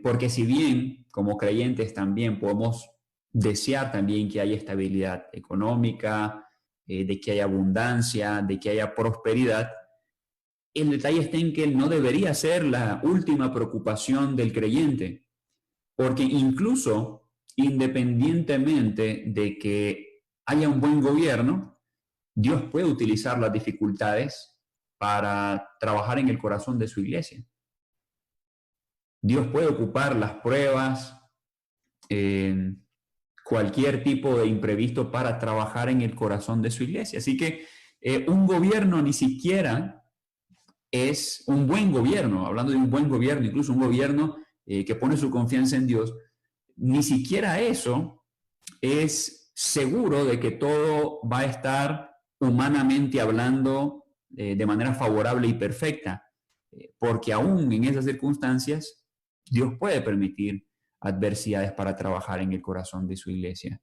Porque si bien como creyentes también podemos desear también que haya estabilidad económica, de que haya abundancia, de que haya prosperidad, el detalle está en que no debería ser la última preocupación del creyente, porque incluso independientemente de que haya un buen gobierno, Dios puede utilizar las dificultades para trabajar en el corazón de su iglesia. Dios puede ocupar las pruebas, cualquier tipo de imprevisto para trabajar en el corazón de su iglesia. Así que un gobierno ni siquiera es un buen gobierno, hablando de un buen gobierno, incluso un gobierno que pone su confianza en Dios, ni siquiera eso es seguro de que todo va a estar humanamente hablando de manera favorable y perfecta, porque aún en esas circunstancias Dios puede permitir adversidades para trabajar en el corazón de su iglesia.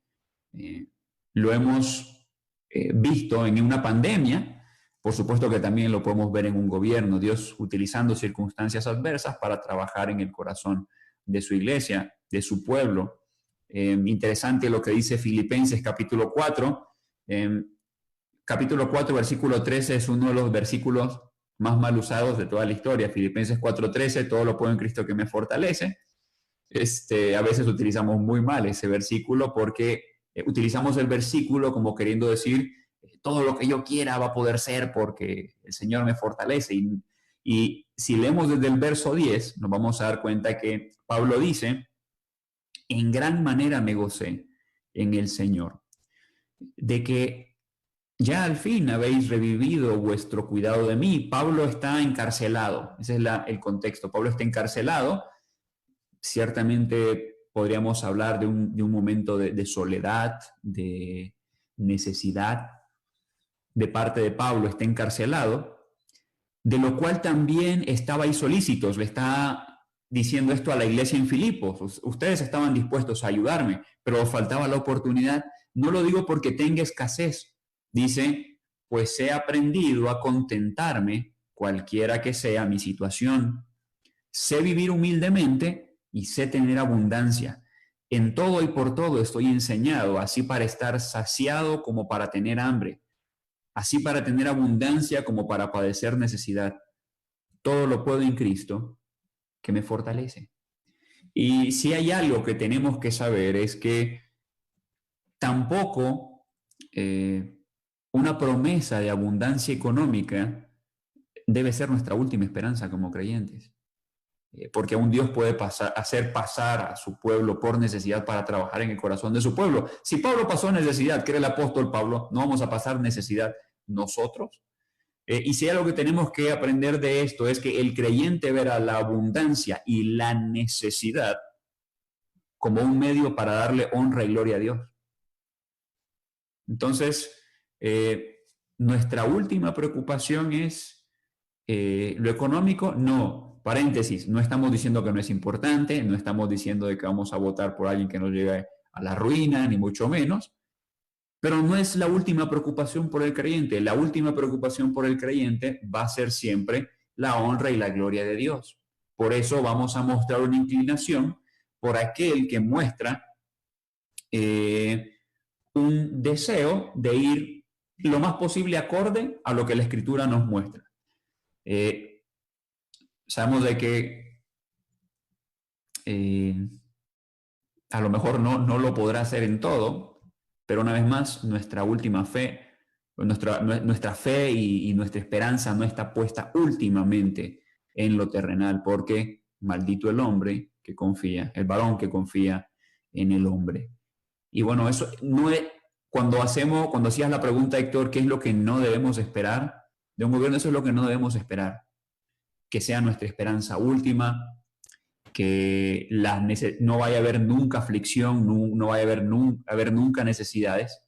Lo hemos visto en una pandemia, por supuesto que también lo podemos ver en un gobierno, Dios utilizando circunstancias adversas para trabajar en el corazón de su iglesia, de su pueblo. Interesante lo que dice Filipenses capítulo 4. Capítulo 4, versículo 13 es uno de los versículos más mal usados de toda la historia. Filipenses 4:13, todo lo puedo en Cristo que me fortalece. A veces utilizamos muy mal ese versículo porque utilizamos el versículo como queriendo decir todo lo que yo quiera va a poder ser porque el Señor me fortalece. Y si leemos desde el verso 10, nos vamos a dar cuenta que Pablo dice, en gran manera me gocé en el Señor, de que ya al fin habéis revivido vuestro cuidado de mí. Pablo está encarcelado, ese es el contexto. Pablo está encarcelado. Ciertamente podríamos hablar de un momento de soledad, de necesidad de parte de Pablo. Está encarcelado, de lo cual también estabais solícitos. Le está diciendo esto a la iglesia en Filipos. Ustedes estaban dispuestos a ayudarme, pero os faltaba la oportunidad. No lo digo porque tenga escasez. Dice, pues he aprendido a contentarme cualquiera que sea mi situación. Sé vivir humildemente y sé tener abundancia. En todo y por todo estoy enseñado, así para estar saciado como para tener hambre, así para tener abundancia como para padecer necesidad. Todo lo puedo en Cristo, que me fortalece. Y si hay algo que tenemos que saber es que tampoco una promesa de abundancia económica debe ser nuestra última esperanza como creyentes. Porque aún Dios puede hacer pasar a su pueblo por necesidad para trabajar en el corazón de su pueblo. Si Pablo pasó necesidad, que era el apóstol Pablo, ¿no vamos a pasar necesidad nosotros? Y si hay algo que tenemos que aprender de esto es que el creyente verá la abundancia y la necesidad como un medio para darle honra y gloria a Dios. Entonces, nuestra última preocupación es lo económico. No, paréntesis, no estamos diciendo que no es importante, no estamos diciendo de que vamos a votar por alguien que nos lleve a la ruina, ni mucho menos. Pero no es la última preocupación por el creyente. La última preocupación por el creyente va a ser siempre la honra y la gloria de Dios. Por eso vamos a mostrar una inclinación por aquel que muestra un deseo de ir lo más posible acorde a lo que la Escritura nos muestra. Sabemos de que a lo mejor no lo podrá hacer en todo, pero una vez más, nuestra última fe, nuestra fe y nuestra esperanza no está puesta últimamente en lo terrenal, porque maldito el hombre que confía, el varón que confía en el hombre. Y bueno, eso no es, cuando hacías la pregunta, Héctor, ¿qué es lo que no debemos esperar de un gobierno? Eso es lo que no debemos esperar, que sea nuestra esperanza última, que no vaya a haber nunca aflicción, no vaya a haber nunca necesidades.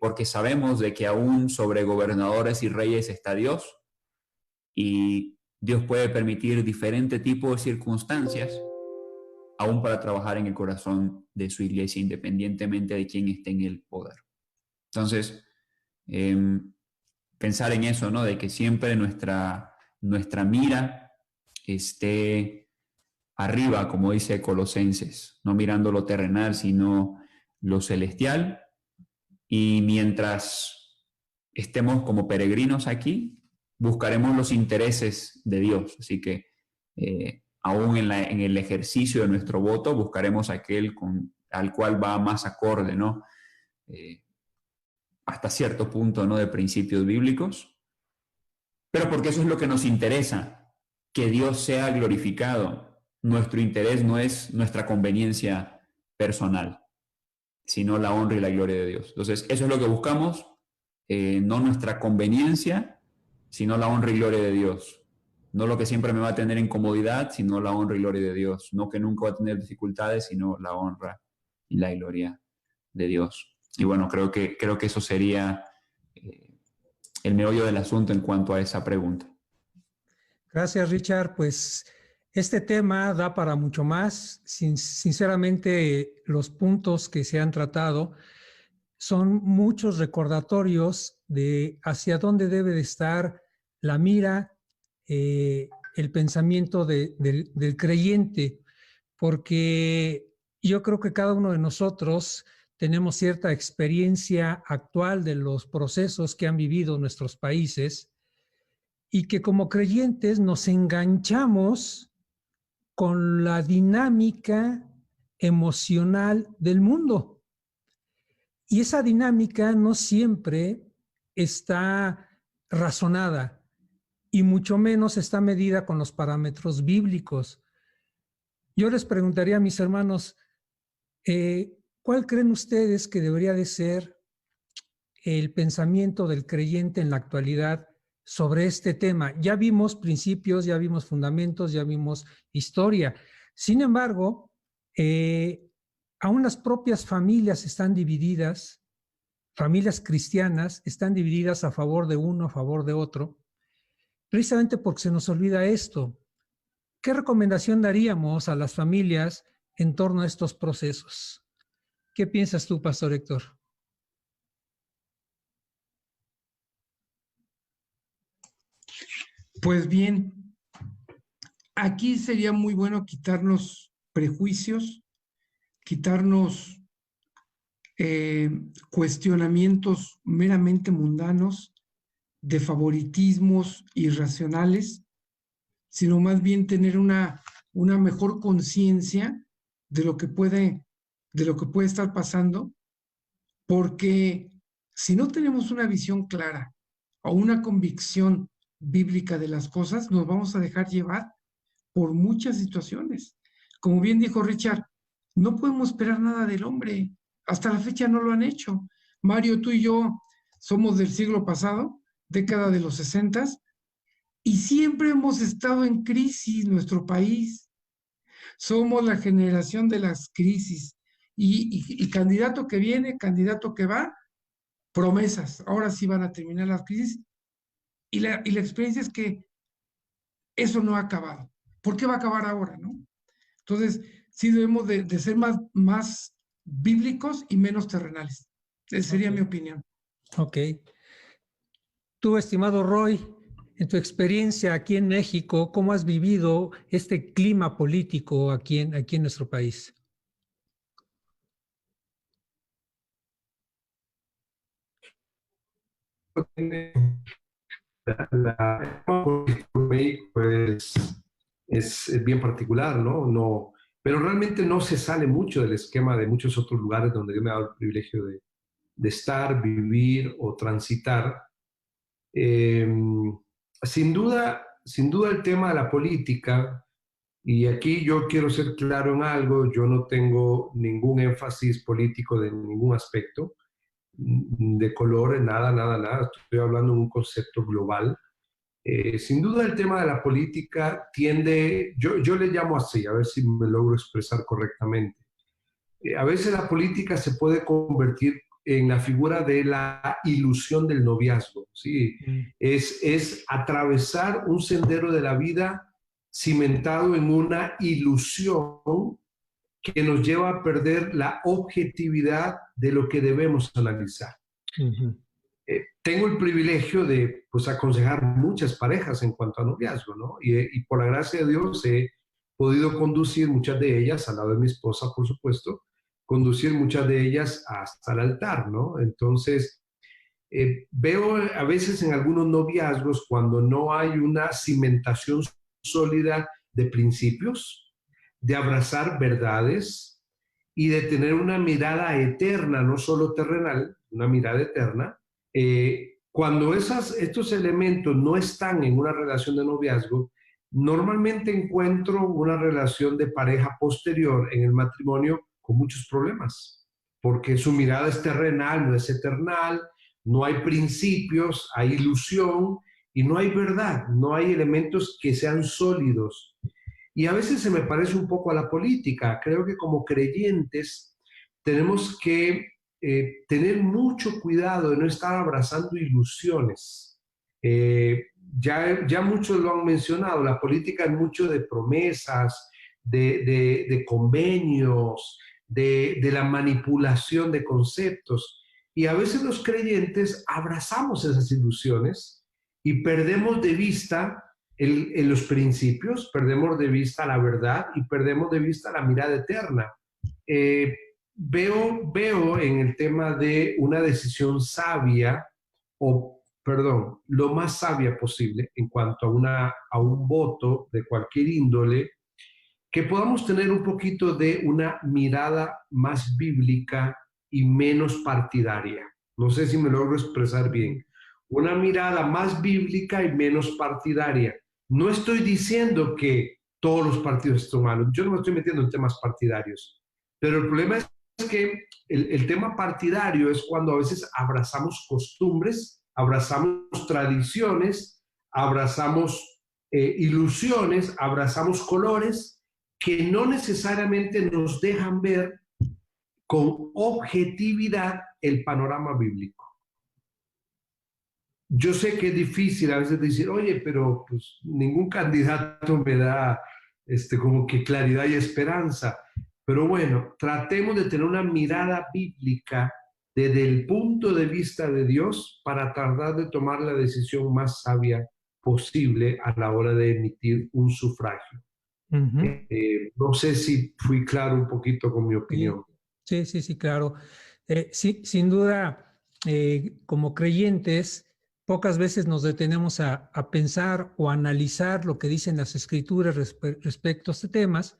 porque sabemos de que aún sobre gobernadores y reyes está Dios, y Dios puede permitir diferente tipo de circunstancias aún para trabajar en el corazón de su iglesia, independientemente de quién esté en el poder. Entonces, pensar en eso, ¿no? De que siempre nuestra mira esté arriba, como dice Colosenses, no mirando lo terrenal, sino lo celestial. Y mientras estemos como peregrinos aquí, buscaremos los intereses de Dios. Así que aún en el ejercicio de nuestro voto, buscaremos aquel al cual va más acorde, ¿no? Hasta cierto punto, ¿no? De principios bíblicos, pero porque eso es lo que nos interesa, que Dios sea glorificado. Nuestro interés no es nuestra conveniencia personal, sino la honra y la gloria de Dios. Entonces, eso es lo que buscamos, no nuestra conveniencia, sino la honra y gloria de Dios. No lo que siempre me va a tener en comodidad, sino la honra y gloria de Dios. No que nunca va a tener dificultades, sino la honra y la gloria de Dios. Y bueno, creo que eso sería el meollo del asunto en cuanto a esa pregunta. Gracias, Richard. Pues este tema da para mucho más. Sinceramente, los puntos que se han tratado son muchos recordatorios de hacia dónde debe de estar la mira, el pensamiento del creyente, porque yo creo que cada uno de nosotros tenemos cierta experiencia actual de los procesos que han vivido nuestros países y que como creyentes nos enganchamos con la dinámica emocional del mundo. Y esa dinámica no siempre está razonada y mucho menos está medida con los parámetros bíblicos. Yo les preguntaría a mis hermanos, ¿cuál creen ustedes que debería de ser el pensamiento del creyente en la actualidad sobre este tema? Ya vimos principios, ya vimos fundamentos, ya vimos historia. Sin embargo, aún las propias familias están divididas, familias cristianas están divididas a favor de uno, a favor de otro, precisamente porque se nos olvida esto. ¿Qué recomendación daríamos a las familias en torno a estos procesos? ¿Qué piensas tú, Pastor Héctor? Pues bien, aquí sería muy bueno quitarnos prejuicios, quitarnos cuestionamientos meramente mundanos, de favoritismos irracionales, sino más bien tener una mejor conciencia de lo que puede estar pasando, porque si no tenemos una visión clara o una convicción bíblica de las cosas, nos vamos a dejar llevar por muchas situaciones. Como bien dijo Richard, no podemos esperar nada del hombre. Hasta la fecha no lo han hecho. Mario, tú y yo somos del siglo pasado, década de los 60, y siempre hemos estado en crisis nuestro país. Somos la generación de las crisis. Y candidato que viene, candidato que va, promesas. Ahora sí van a terminar las crisis. Y la experiencia es que eso no ha acabado. ¿Por qué va a acabar ahora, no? Entonces, sí debemos de ser más bíblicos y menos terrenales. Esa sería mi opinión. Ok. Tú, estimado Roy, en tu experiencia aquí en México, ¿cómo has vivido este clima político aquí en nuestro país? Pues es bien particular, ¿no? Pero realmente no se sale mucho del esquema de muchos otros lugares donde yo me he dado el privilegio de estar, vivir o transitar. Sin duda el tema de la política, y aquí yo quiero ser claro en algo, yo no tengo ningún énfasis político de ningún aspecto, de color, nada, estoy hablando de un concepto global. Sin duda el tema de la política tiende, yo le llamo así, a ver si me logro expresar correctamente. A veces la política se puede convertir en la figura de la ilusión del noviazgo, ¿sí? Es atravesar un sendero de la vida cimentado en una ilusión que nos lleva a perder la objetividad de lo que debemos analizar. Tengo el privilegio de pues, aconsejar muchas parejas en cuanto a noviazgo, ¿no? Y por la gracia de Dios he podido conducir muchas de ellas, al lado de mi esposa, por supuesto, conducir muchas de ellas hasta el altar, ¿no? Entonces, veo a veces en algunos noviazgos cuando no hay una cimentación sólida de principios, de abrazar verdades y de tener una mirada eterna, no solo terrenal, una mirada eterna. Cuando estos elementos no están en una relación de noviazgo, normalmente encuentro una relación de pareja posterior en el matrimonio con muchos problemas, porque su mirada es terrenal, no es eternal, no hay principios, hay ilusión y no hay verdad, no hay elementos que sean sólidos. Y a veces se me parece un poco a la política. Creo que como creyentes tenemos que tener mucho cuidado de no estar abrazando ilusiones. Ya muchos lo han mencionado, la política es mucho de promesas, de convenios, de la manipulación de conceptos. Y a veces los creyentes abrazamos esas ilusiones y perdemos de vista en los principios, perdemos de vista la verdad y perdemos de vista la mirada eterna. Veo en el tema de una decisión sabia, lo más sabia posible en cuanto a un voto de cualquier índole, que podamos tener un poquito de una mirada más bíblica y menos partidaria. No sé si me logro expresar bien. Una mirada más bíblica y menos partidaria. No estoy diciendo que todos los partidos están malos. Yo no me estoy metiendo en temas partidarios. Pero el problema es que el tema partidario es cuando a veces abrazamos costumbres, abrazamos tradiciones, abrazamos ilusiones, abrazamos colores que no necesariamente nos dejan ver con objetividad el panorama bíblico. Yo sé que es difícil a veces decir, oye, pero pues ningún candidato me da como que claridad y esperanza. Pero bueno, tratemos de tener una mirada bíblica desde el punto de vista de Dios para tratar de tomar la decisión más sabia posible a la hora de emitir un sufragio. No sé si fui claro un poquito con mi opinión. Sí, claro. Sí, sin duda, como creyentes, pocas veces nos detenemos a pensar o analizar lo que dicen las Escrituras respecto a estos temas,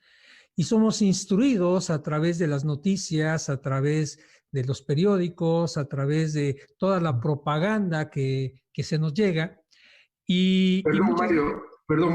y somos instruidos a través de las noticias, a través de los periódicos, a través de toda la propaganda que se nos llega. Perdón,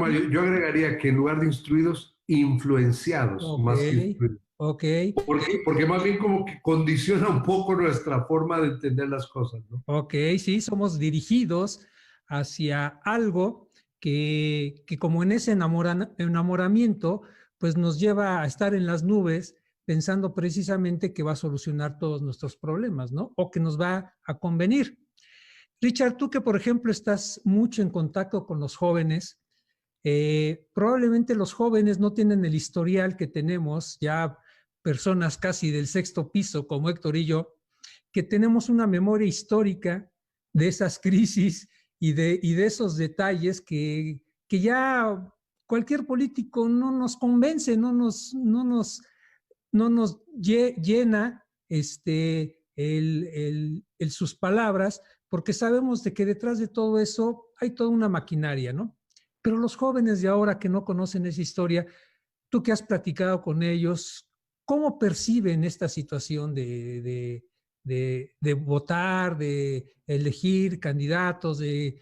Mario, yo agregaría que en lugar de instruidos, influenciados, más que instruidos. Porque más bien como que condiciona un poco nuestra forma de entender las cosas, ¿no? Sí, somos dirigidos hacia algo que como en ese enamoramiento, pues nos lleva a estar en las nubes pensando precisamente que va a solucionar todos nuestros problemas, ¿no? O que nos va a convenir. Richard, tú que por ejemplo estás mucho en contacto con los jóvenes, probablemente los jóvenes no tienen el historial que tenemos ya personas casi del sexto piso como Héctor y yo, que tenemos una memoria histórica de esas crisis y de esos detalles que ya cualquier político no nos convence, no nos llena sus palabras, porque sabemos de que detrás de todo eso hay toda una maquinaria, ¿no? Pero los jóvenes de ahora que no conocen esa historia, tú que has platicado con ellos, ¿cómo perciben esta situación de votar, de elegir candidatos, de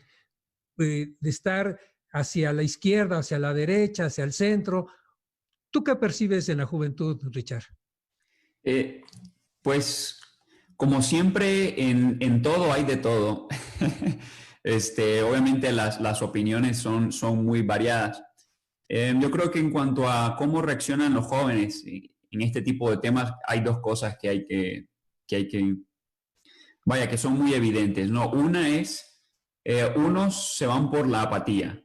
estar hacia la izquierda, hacia la derecha, hacia el centro? ¿Tú qué percibes en la juventud, Richard? Pues, como siempre, en todo hay de todo. Obviamente las opiniones son muy variadas. Yo creo que en cuanto a cómo reaccionan los jóvenes en este tipo de temas, hay dos cosas que hay que vaya, que son muy evidentes, ¿no? Una es, unos se van por la apatía.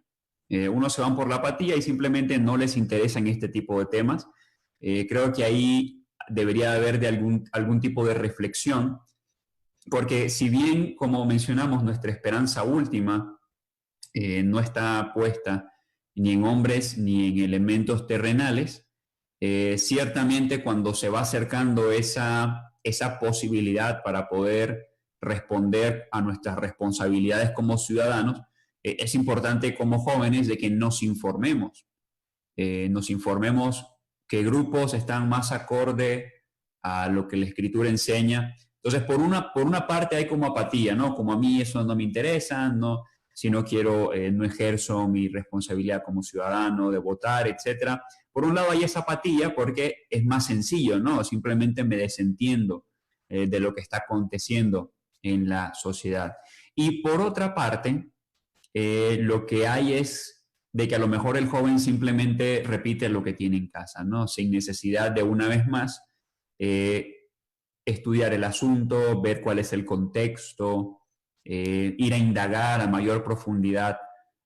Unos se van por la apatía y simplemente no les interesan este tipo de temas. Creo que ahí debería haber de algún tipo de reflexión, porque si bien, como mencionamos, nuestra esperanza última no está puesta ni en hombres ni en elementos terrenales, ciertamente cuando se va acercando esa posibilidad para poder responder a nuestras responsabilidades como ciudadanos, es importante como jóvenes de que nos informemos qué grupos están más acorde a lo que la Escritura enseña. Entonces, por una parte hay como apatía, ¿no? Como a mí eso no me interesa, no, si no quiero, no ejerzo mi responsabilidad como ciudadano de votar, etcétera. Por un lado hay esa apatía porque es más sencillo, ¿no? Simplemente me desentiendo de lo que está aconteciendo en la sociedad. Y por otra parte, lo que hay es de que a lo mejor el joven simplemente repite lo que tiene en casa, ¿no? Sin necesidad de una vez más estudiar el asunto, ver cuál es el contexto, ir a indagar a mayor profundidad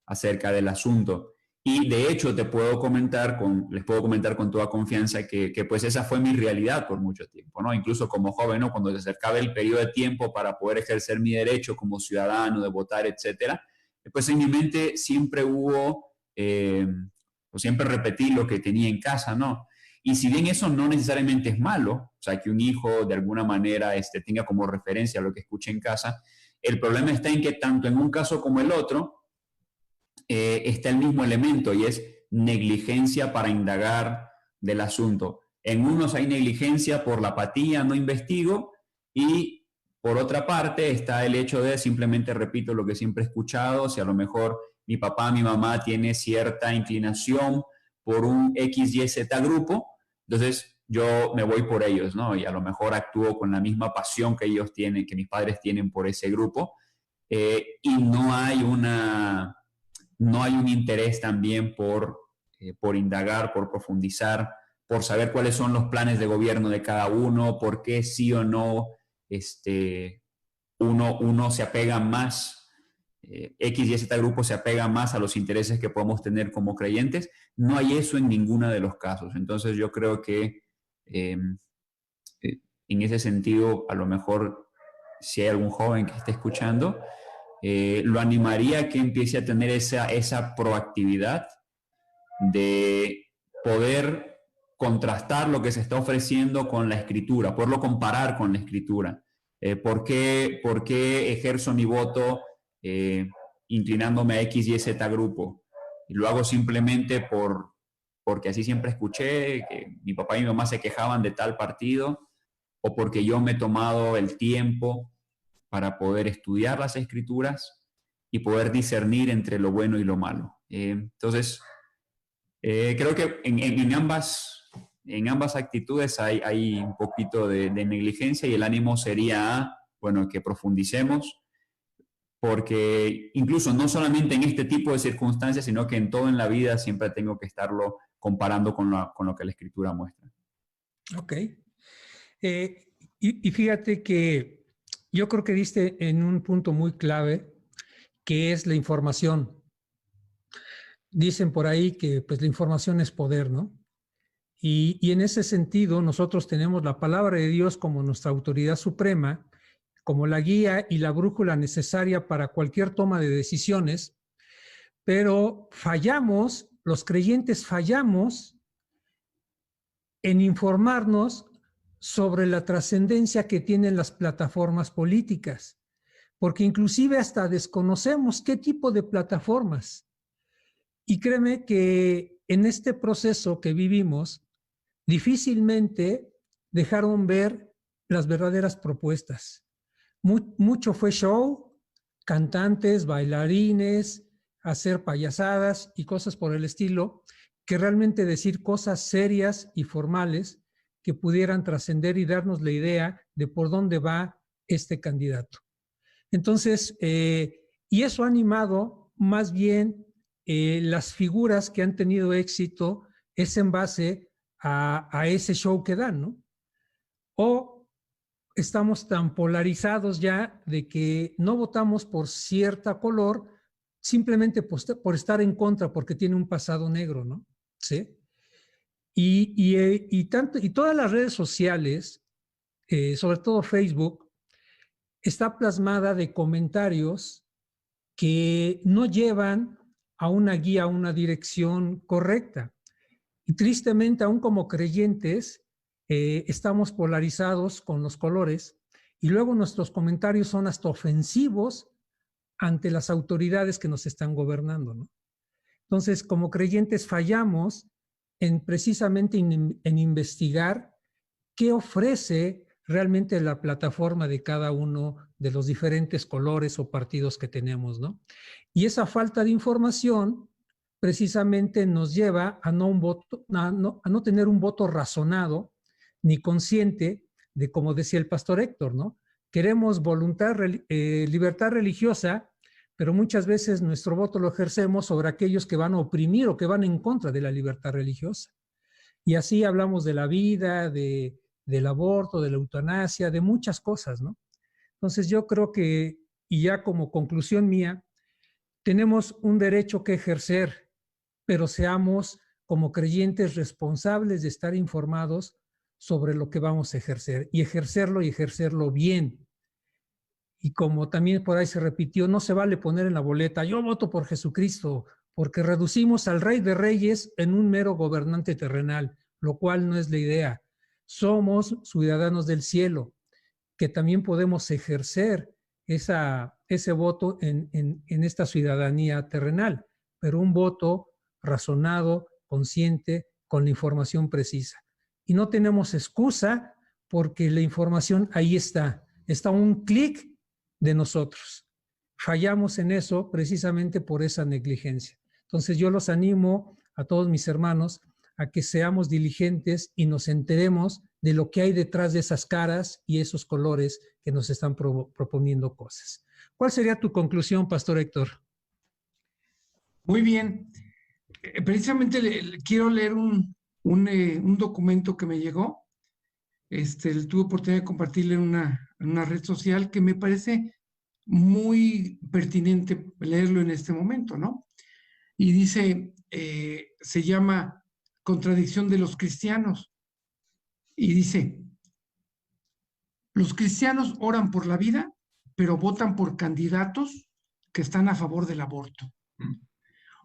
acerca del asunto. Y de hecho les puedo comentar con toda confianza que pues esa fue mi realidad por mucho tiempo, ¿no? Incluso como joven, ¿no? Cuando se acercaba el periodo de tiempo para poder ejercer mi derecho como ciudadano, de votar, etcétera, pues en mi mente siempre hubo, o siempre repetí lo que tenía en casa, ¿no? Y si bien eso no necesariamente es malo, o sea, que un hijo de alguna manera tenga como referencia lo que escucha en casa, el problema está en que tanto en un caso como el otro está el mismo elemento y es negligencia para indagar del asunto. En unos hay negligencia por la apatía, no investigo, y por otra parte está el hecho de simplemente repito lo que siempre he escuchado, si a lo mejor mi papá, mi mamá tiene cierta inclinación por un X, Y, Z grupo, entonces yo me voy por ellos, ¿no? Y a lo mejor actúo con la misma pasión que ellos tienen, que mis padres tienen por ese grupo, y no hay un interés también por indagar, por profundizar, por saber cuáles son los planes de gobierno de cada uno, por qué sí o no uno se apega más, X y Z grupo se apega más a los intereses que podemos tener como creyentes. No hay eso en ninguno de los casos. Entonces yo creo que en ese sentido, a lo mejor si hay algún joven que esté escuchando, lo animaría a que empiece a tener esa proactividad de poder contrastar lo que se está ofreciendo con la Escritura, poderlo comparar con la Escritura. ¿Por qué ejerzo mi voto inclinándome a X, Y, Z grupo? Y lo hago simplemente porque así siempre escuché que mi papá y mi mamá se quejaban de tal partido, o porque yo me he tomado el tiempo para poder estudiar las Escrituras y poder discernir entre lo bueno y lo malo. Entonces, creo que en ambas actitudes hay un poquito de negligencia, y el ánimo sería, bueno, que profundicemos, porque incluso no solamente en este tipo de circunstancias, sino que en todo en la vida siempre tengo que estarlo comparando con lo que la Escritura muestra. Ok. Y fíjate que yo creo que diste en un punto muy clave, que es la información. Dicen por ahí que pues la información es poder, ¿no? Y en ese sentido nosotros tenemos la palabra de Dios como nuestra autoridad suprema, como la guía y la brújula necesaria para cualquier toma de decisiones, pero fallamos, los creyentes fallamos en informarnos sobre la trascendencia que tienen las plataformas políticas, porque inclusive hasta desconocemos qué tipo de plataformas. Y créeme que en este proceso que vivimos, difícilmente dejaron ver las verdaderas propuestas. Mucho fue show, cantantes, bailarines, hacer payasadas y cosas por el estilo, que realmente decir cosas serias y formales que pudieran trascender y darnos la idea de por dónde va este candidato. Entonces, y eso ha animado más bien las figuras que han tenido éxito, es en base a ese show que dan, ¿no? O estamos tan polarizados ya de que no votamos por cierta color simplemente por estar en contra, porque tiene un pasado negro, ¿no? ¿Sí? Y todas las redes sociales, sobre todo Facebook, está plasmada de comentarios que no llevan a una guía, a una dirección correcta. Y tristemente, aún como creyentes, estamos polarizados con los colores y luego nuestros comentarios son hasta ofensivos ante las autoridades que nos están gobernando, ¿no? Entonces, como creyentes fallamos precisamente en investigar qué ofrece realmente la plataforma de cada uno de los diferentes colores o partidos que tenemos, ¿no? Y esa falta de información precisamente nos lleva a no tener un voto razonado ni consciente de, como decía el pastor Héctor, ¿no? Queremos libertad religiosa, pero muchas veces nuestro voto lo ejercemos sobre aquellos que van a oprimir o que van en contra de la libertad religiosa. Y así hablamos de la vida, del aborto, de la eutanasia, de muchas cosas, ¿no? Entonces yo creo que, y ya como conclusión mía, tenemos un derecho que ejercer, pero seamos como creyentes responsables de estar informados sobre lo que vamos a ejercer y ejercerlo bien. Y como también por ahí se repitió, no se vale poner en la boleta, yo voto por Jesucristo, porque reducimos al Rey de Reyes en un mero gobernante terrenal, lo cual no es la idea. Somos ciudadanos del cielo, que también podemos ejercer ese voto en esta ciudadanía terrenal, pero un voto razonado, consciente, con la información precisa. Y no tenemos excusa porque la información ahí está a un clic de nosotros. Fallamos en eso precisamente por esa negligencia. Entonces yo los animo a todos mis hermanos a que seamos diligentes y nos enteremos de lo que hay detrás de esas caras y esos colores que nos están proponiendo cosas. ¿Cuál sería tu conclusión, Pastor Héctor? Muy bien. Precisamente quiero leer un documento que me llegó. Tuve oportunidad de compartirle en una red social que me parece muy pertinente leerlo en este momento, ¿no? Y dice, se llama Contradicción de los cristianos. Y dice, los cristianos oran por la vida, pero votan por candidatos que están a favor del aborto.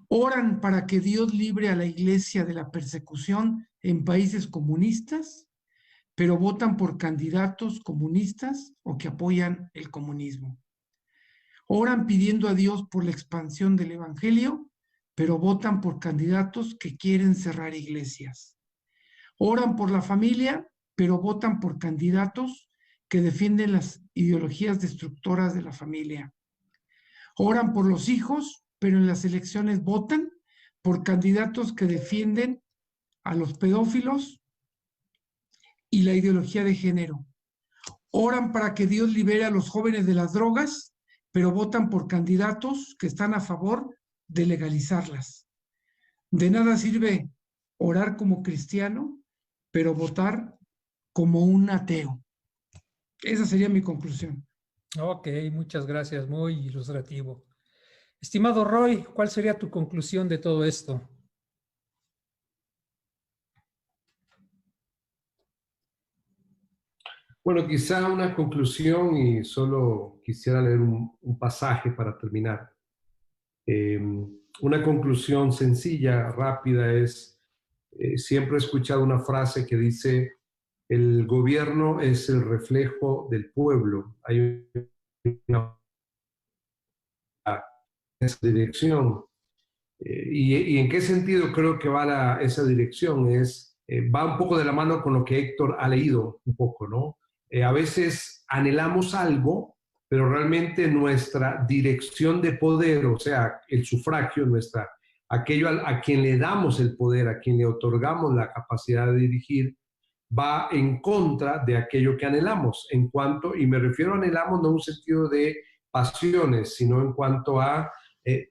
Oran para que Dios libre a la iglesia de la persecución en países comunistas, pero votan por candidatos comunistas o que apoyan el comunismo. Oran pidiendo a Dios por la expansión del evangelio, pero votan por candidatos que quieren cerrar iglesias. Oran por la familia, pero votan por candidatos que defienden las ideologías destructoras de la familia. Oran por los hijos, pero en las elecciones votan por candidatos que defienden a los pedófilos y la ideología de género. Oran para que Dios libere a los jóvenes de las drogas, pero votan por candidatos que están a favor de legalizarlas. De nada sirve orar como cristiano, pero votar como un ateo. Esa sería mi conclusión. Ok, muchas gracias, muy ilustrativo. Estimado Roy, ¿cuál sería tu conclusión de todo esto? Bueno, quizá una conclusión y solo quisiera leer un pasaje para terminar. Una conclusión sencilla, rápida es, siempre he escuchado una frase que dice, el gobierno es el reflejo del pueblo. Hay una esa dirección. ¿Y en qué sentido creo que va esa dirección? Va un poco de la mano con lo que Héctor ha leído un poco, ¿no? A veces anhelamos algo, pero realmente nuestra dirección de poder, o sea, el sufragio, aquello a quien le damos el poder, a quien le otorgamos la capacidad de dirigir, va en contra de aquello que anhelamos, y me refiero a anhelamos no en un sentido de pasiones, sino en cuanto a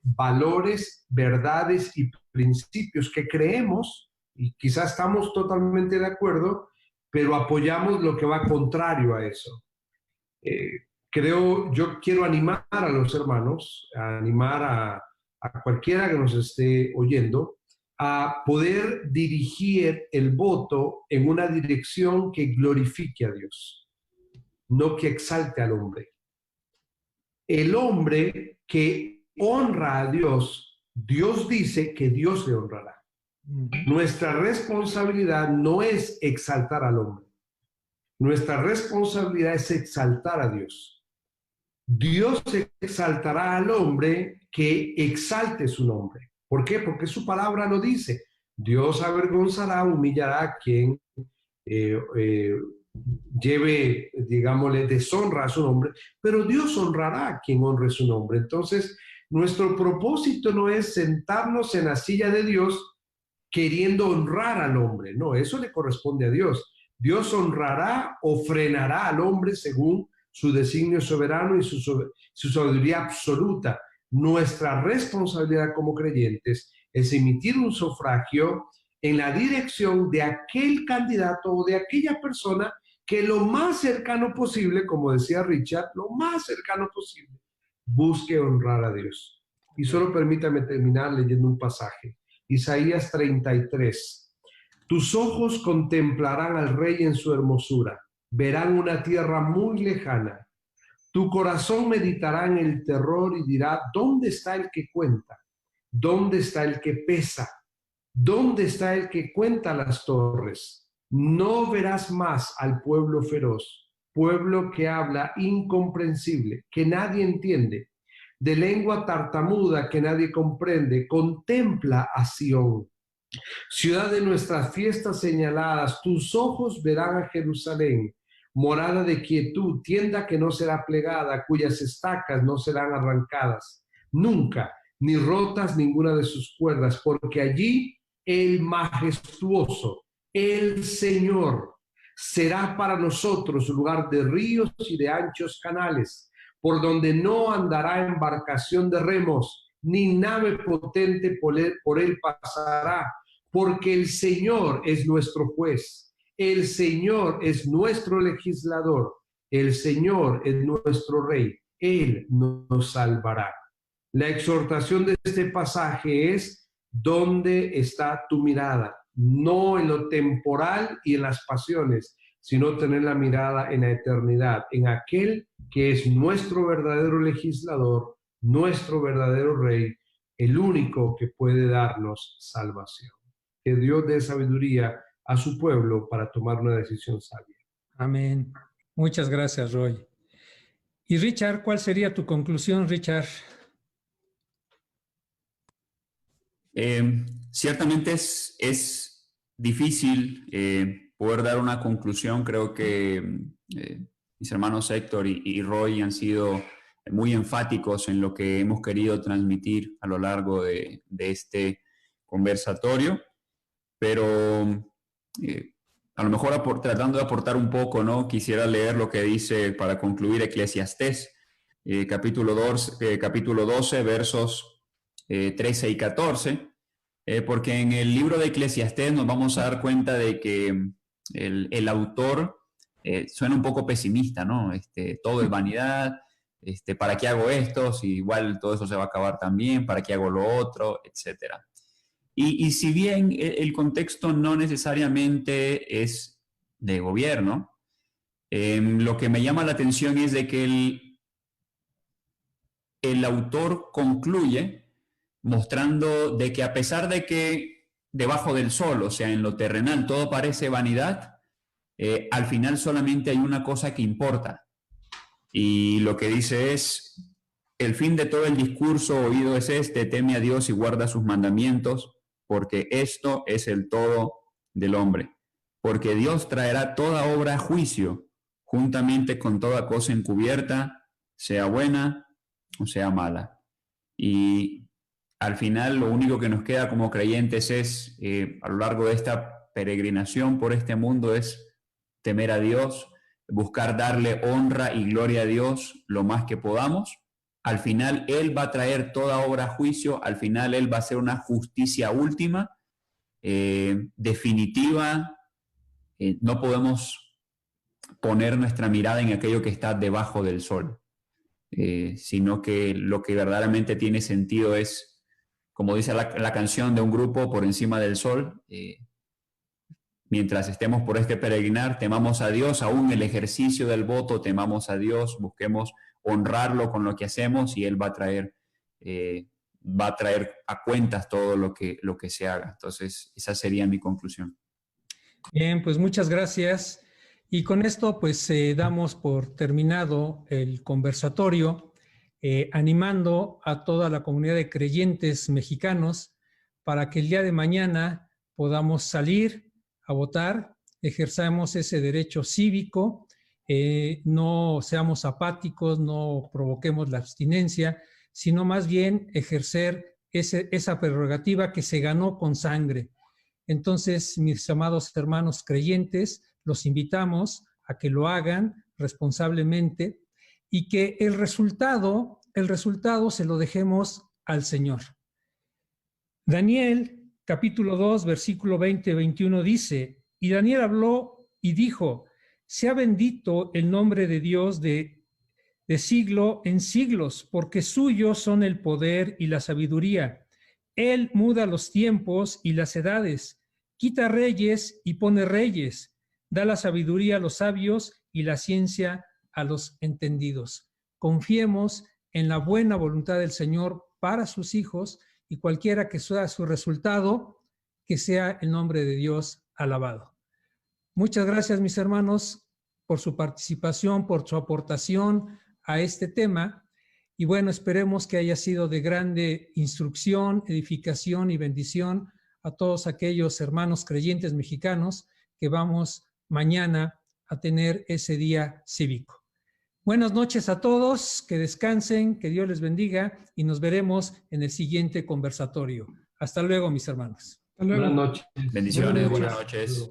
valores, verdades y principios que creemos, y quizás estamos totalmente de acuerdo, pero apoyamos lo que va contrario a eso. Yo quiero animar a los hermanos, a animar a cualquiera que nos esté oyendo, a poder dirigir el voto en una dirección que glorifique a Dios, no que exalte al hombre. El hombre que honra a Dios, Dios dice que Dios le honrará. Nuestra responsabilidad no es exaltar al hombre. Nuestra responsabilidad es exaltar a Dios. Dios exaltará al hombre que exalte su nombre. ¿Por qué? Porque su palabra lo dice. Dios avergonzará, humillará a quien lleve, digámosle, deshonra a su nombre, pero Dios honrará a quien honre su nombre. Entonces, nuestro propósito no es sentarnos en la silla de Dios queriendo honrar al hombre. No, eso le corresponde a Dios. Dios honrará o frenará al hombre según su designio soberano y su sabiduría absoluta. Nuestra responsabilidad como creyentes es emitir un sufragio en la dirección de aquel candidato o de aquella persona que lo más cercano posible, como decía Richard, lo más cercano posible, busque honrar a Dios. Y solo permítame terminar leyendo un pasaje. Isaías 33. Tus ojos contemplarán al Rey en su hermosura, verán una tierra muy lejana. Tu corazón meditará en el terror y dirá, ¿dónde está el que cuenta? ¿Dónde está el que pesa? ¿Dónde está el que cuenta las torres? No verás más al pueblo feroz, pueblo que habla incomprensible, que nadie entiende, de lengua tartamuda que nadie comprende. Contempla a Sión, ciudad de nuestras fiestas señaladas. Tus ojos verán a Jerusalén, morada de quietud, tienda que no será plegada, cuyas estacas no serán arrancadas nunca, ni rotas ninguna de sus cuerdas, porque allí el majestuoso, el Señor, será para nosotros lugar de ríos y de anchos canales, por donde no andará embarcación de remos, ni nave potente por él pasará, porque el Señor es nuestro juez, el Señor es nuestro legislador, el Señor es nuestro Rey, Él nos salvará. La exhortación de este pasaje es: ¿dónde está tu mirada? No en lo temporal y en las pasiones, sino tener la mirada en la eternidad, en aquel que es nuestro verdadero legislador, nuestro verdadero Rey, el único que puede darnos salvación. Que Dios dé sabiduría a su pueblo para tomar una decisión sabia. Amén. Muchas gracias, Roy. Y Richard, ¿cuál sería tu conclusión, Richard? Ciertamente es difícil poder dar una conclusión. Creo que mis hermanos Héctor y Roy han sido muy enfáticos en lo que hemos querido transmitir a lo largo de este conversatorio, pero a lo mejor tratando de aportar un poco, ¿no? Quisiera leer lo que dice, para concluir, Eclesiastés, capítulo 12, versos 13 y 14, porque en el libro de Eclesiastés nos vamos a dar cuenta de que el autor suena un poco pesimista, ¿no? Todo es vanidad, ¿para qué hago esto? Si igual todo eso se va a acabar también, ¿para qué hago lo otro? Etcétera. Y si bien el contexto no necesariamente es de gobierno, lo que me llama la atención es de que el autor concluye mostrando de que a pesar de que debajo del sol, o sea, en lo terrenal, todo parece vanidad, al final solamente hay una cosa que importa. Y lo que dice es: el fin de todo el discurso oído es teme a Dios y guarda sus mandamientos, porque esto es el todo del hombre. Porque Dios traerá toda obra a juicio, juntamente con toda cosa encubierta, sea buena o sea mala. Y al final lo único que nos queda como creyentes es, a lo largo de esta peregrinación por este mundo, es temer a Dios, buscar darle honra y gloria a Dios lo más que podamos. Al final Él va a traer toda obra a juicio, al final Él va a hacer una justicia última, definitiva. No podemos poner nuestra mirada en aquello que está debajo del sol, sino que lo que verdaderamente tiene sentido es, como dice la canción de un grupo, Por encima del sol. Mientras estemos por este peregrinar, temamos a Dios, aún el ejercicio del voto, temamos a Dios, busquemos honrarlo con lo que hacemos y Él va a traer a cuentas todo lo que se haga. Entonces, esa sería mi conclusión. Bien, pues muchas gracias. Y con esto, pues damos por terminado el conversatorio, animando a toda la comunidad de creyentes mexicanos para que el día de mañana podamos salir a votar, ejerzamos ese derecho cívico, no seamos apáticos, no provoquemos la abstinencia, sino más bien ejercer esa prerrogativa que se ganó con sangre. Entonces, mis amados hermanos creyentes, los invitamos a que lo hagan responsablemente y que el resultado se lo dejemos al Señor. Daniel, capítulo 2, versículo 20-21 dice, y Daniel habló y dijo, sea bendito el nombre de Dios de siglo en siglos, porque suyos son el poder y la sabiduría. Él muda los tiempos y las edades, quita reyes y pone reyes, da la sabiduría a los sabios y la ciencia a los entendidos. Confiemos en la buena voluntad del Señor para sus hijos y cualquiera que sea su resultado, que sea el nombre de Dios alabado. Muchas gracias, mis hermanos, por su participación, por su aportación a este tema. Y bueno, esperemos que haya sido de grande instrucción, edificación y bendición a todos aquellos hermanos creyentes mexicanos que vamos mañana a tener ese día cívico. Buenas noches a todos, que descansen, que Dios les bendiga y nos veremos en el siguiente conversatorio. Hasta luego, mis hermanos. Hasta luego. Buenas noches. Bendiciones, buenas noches.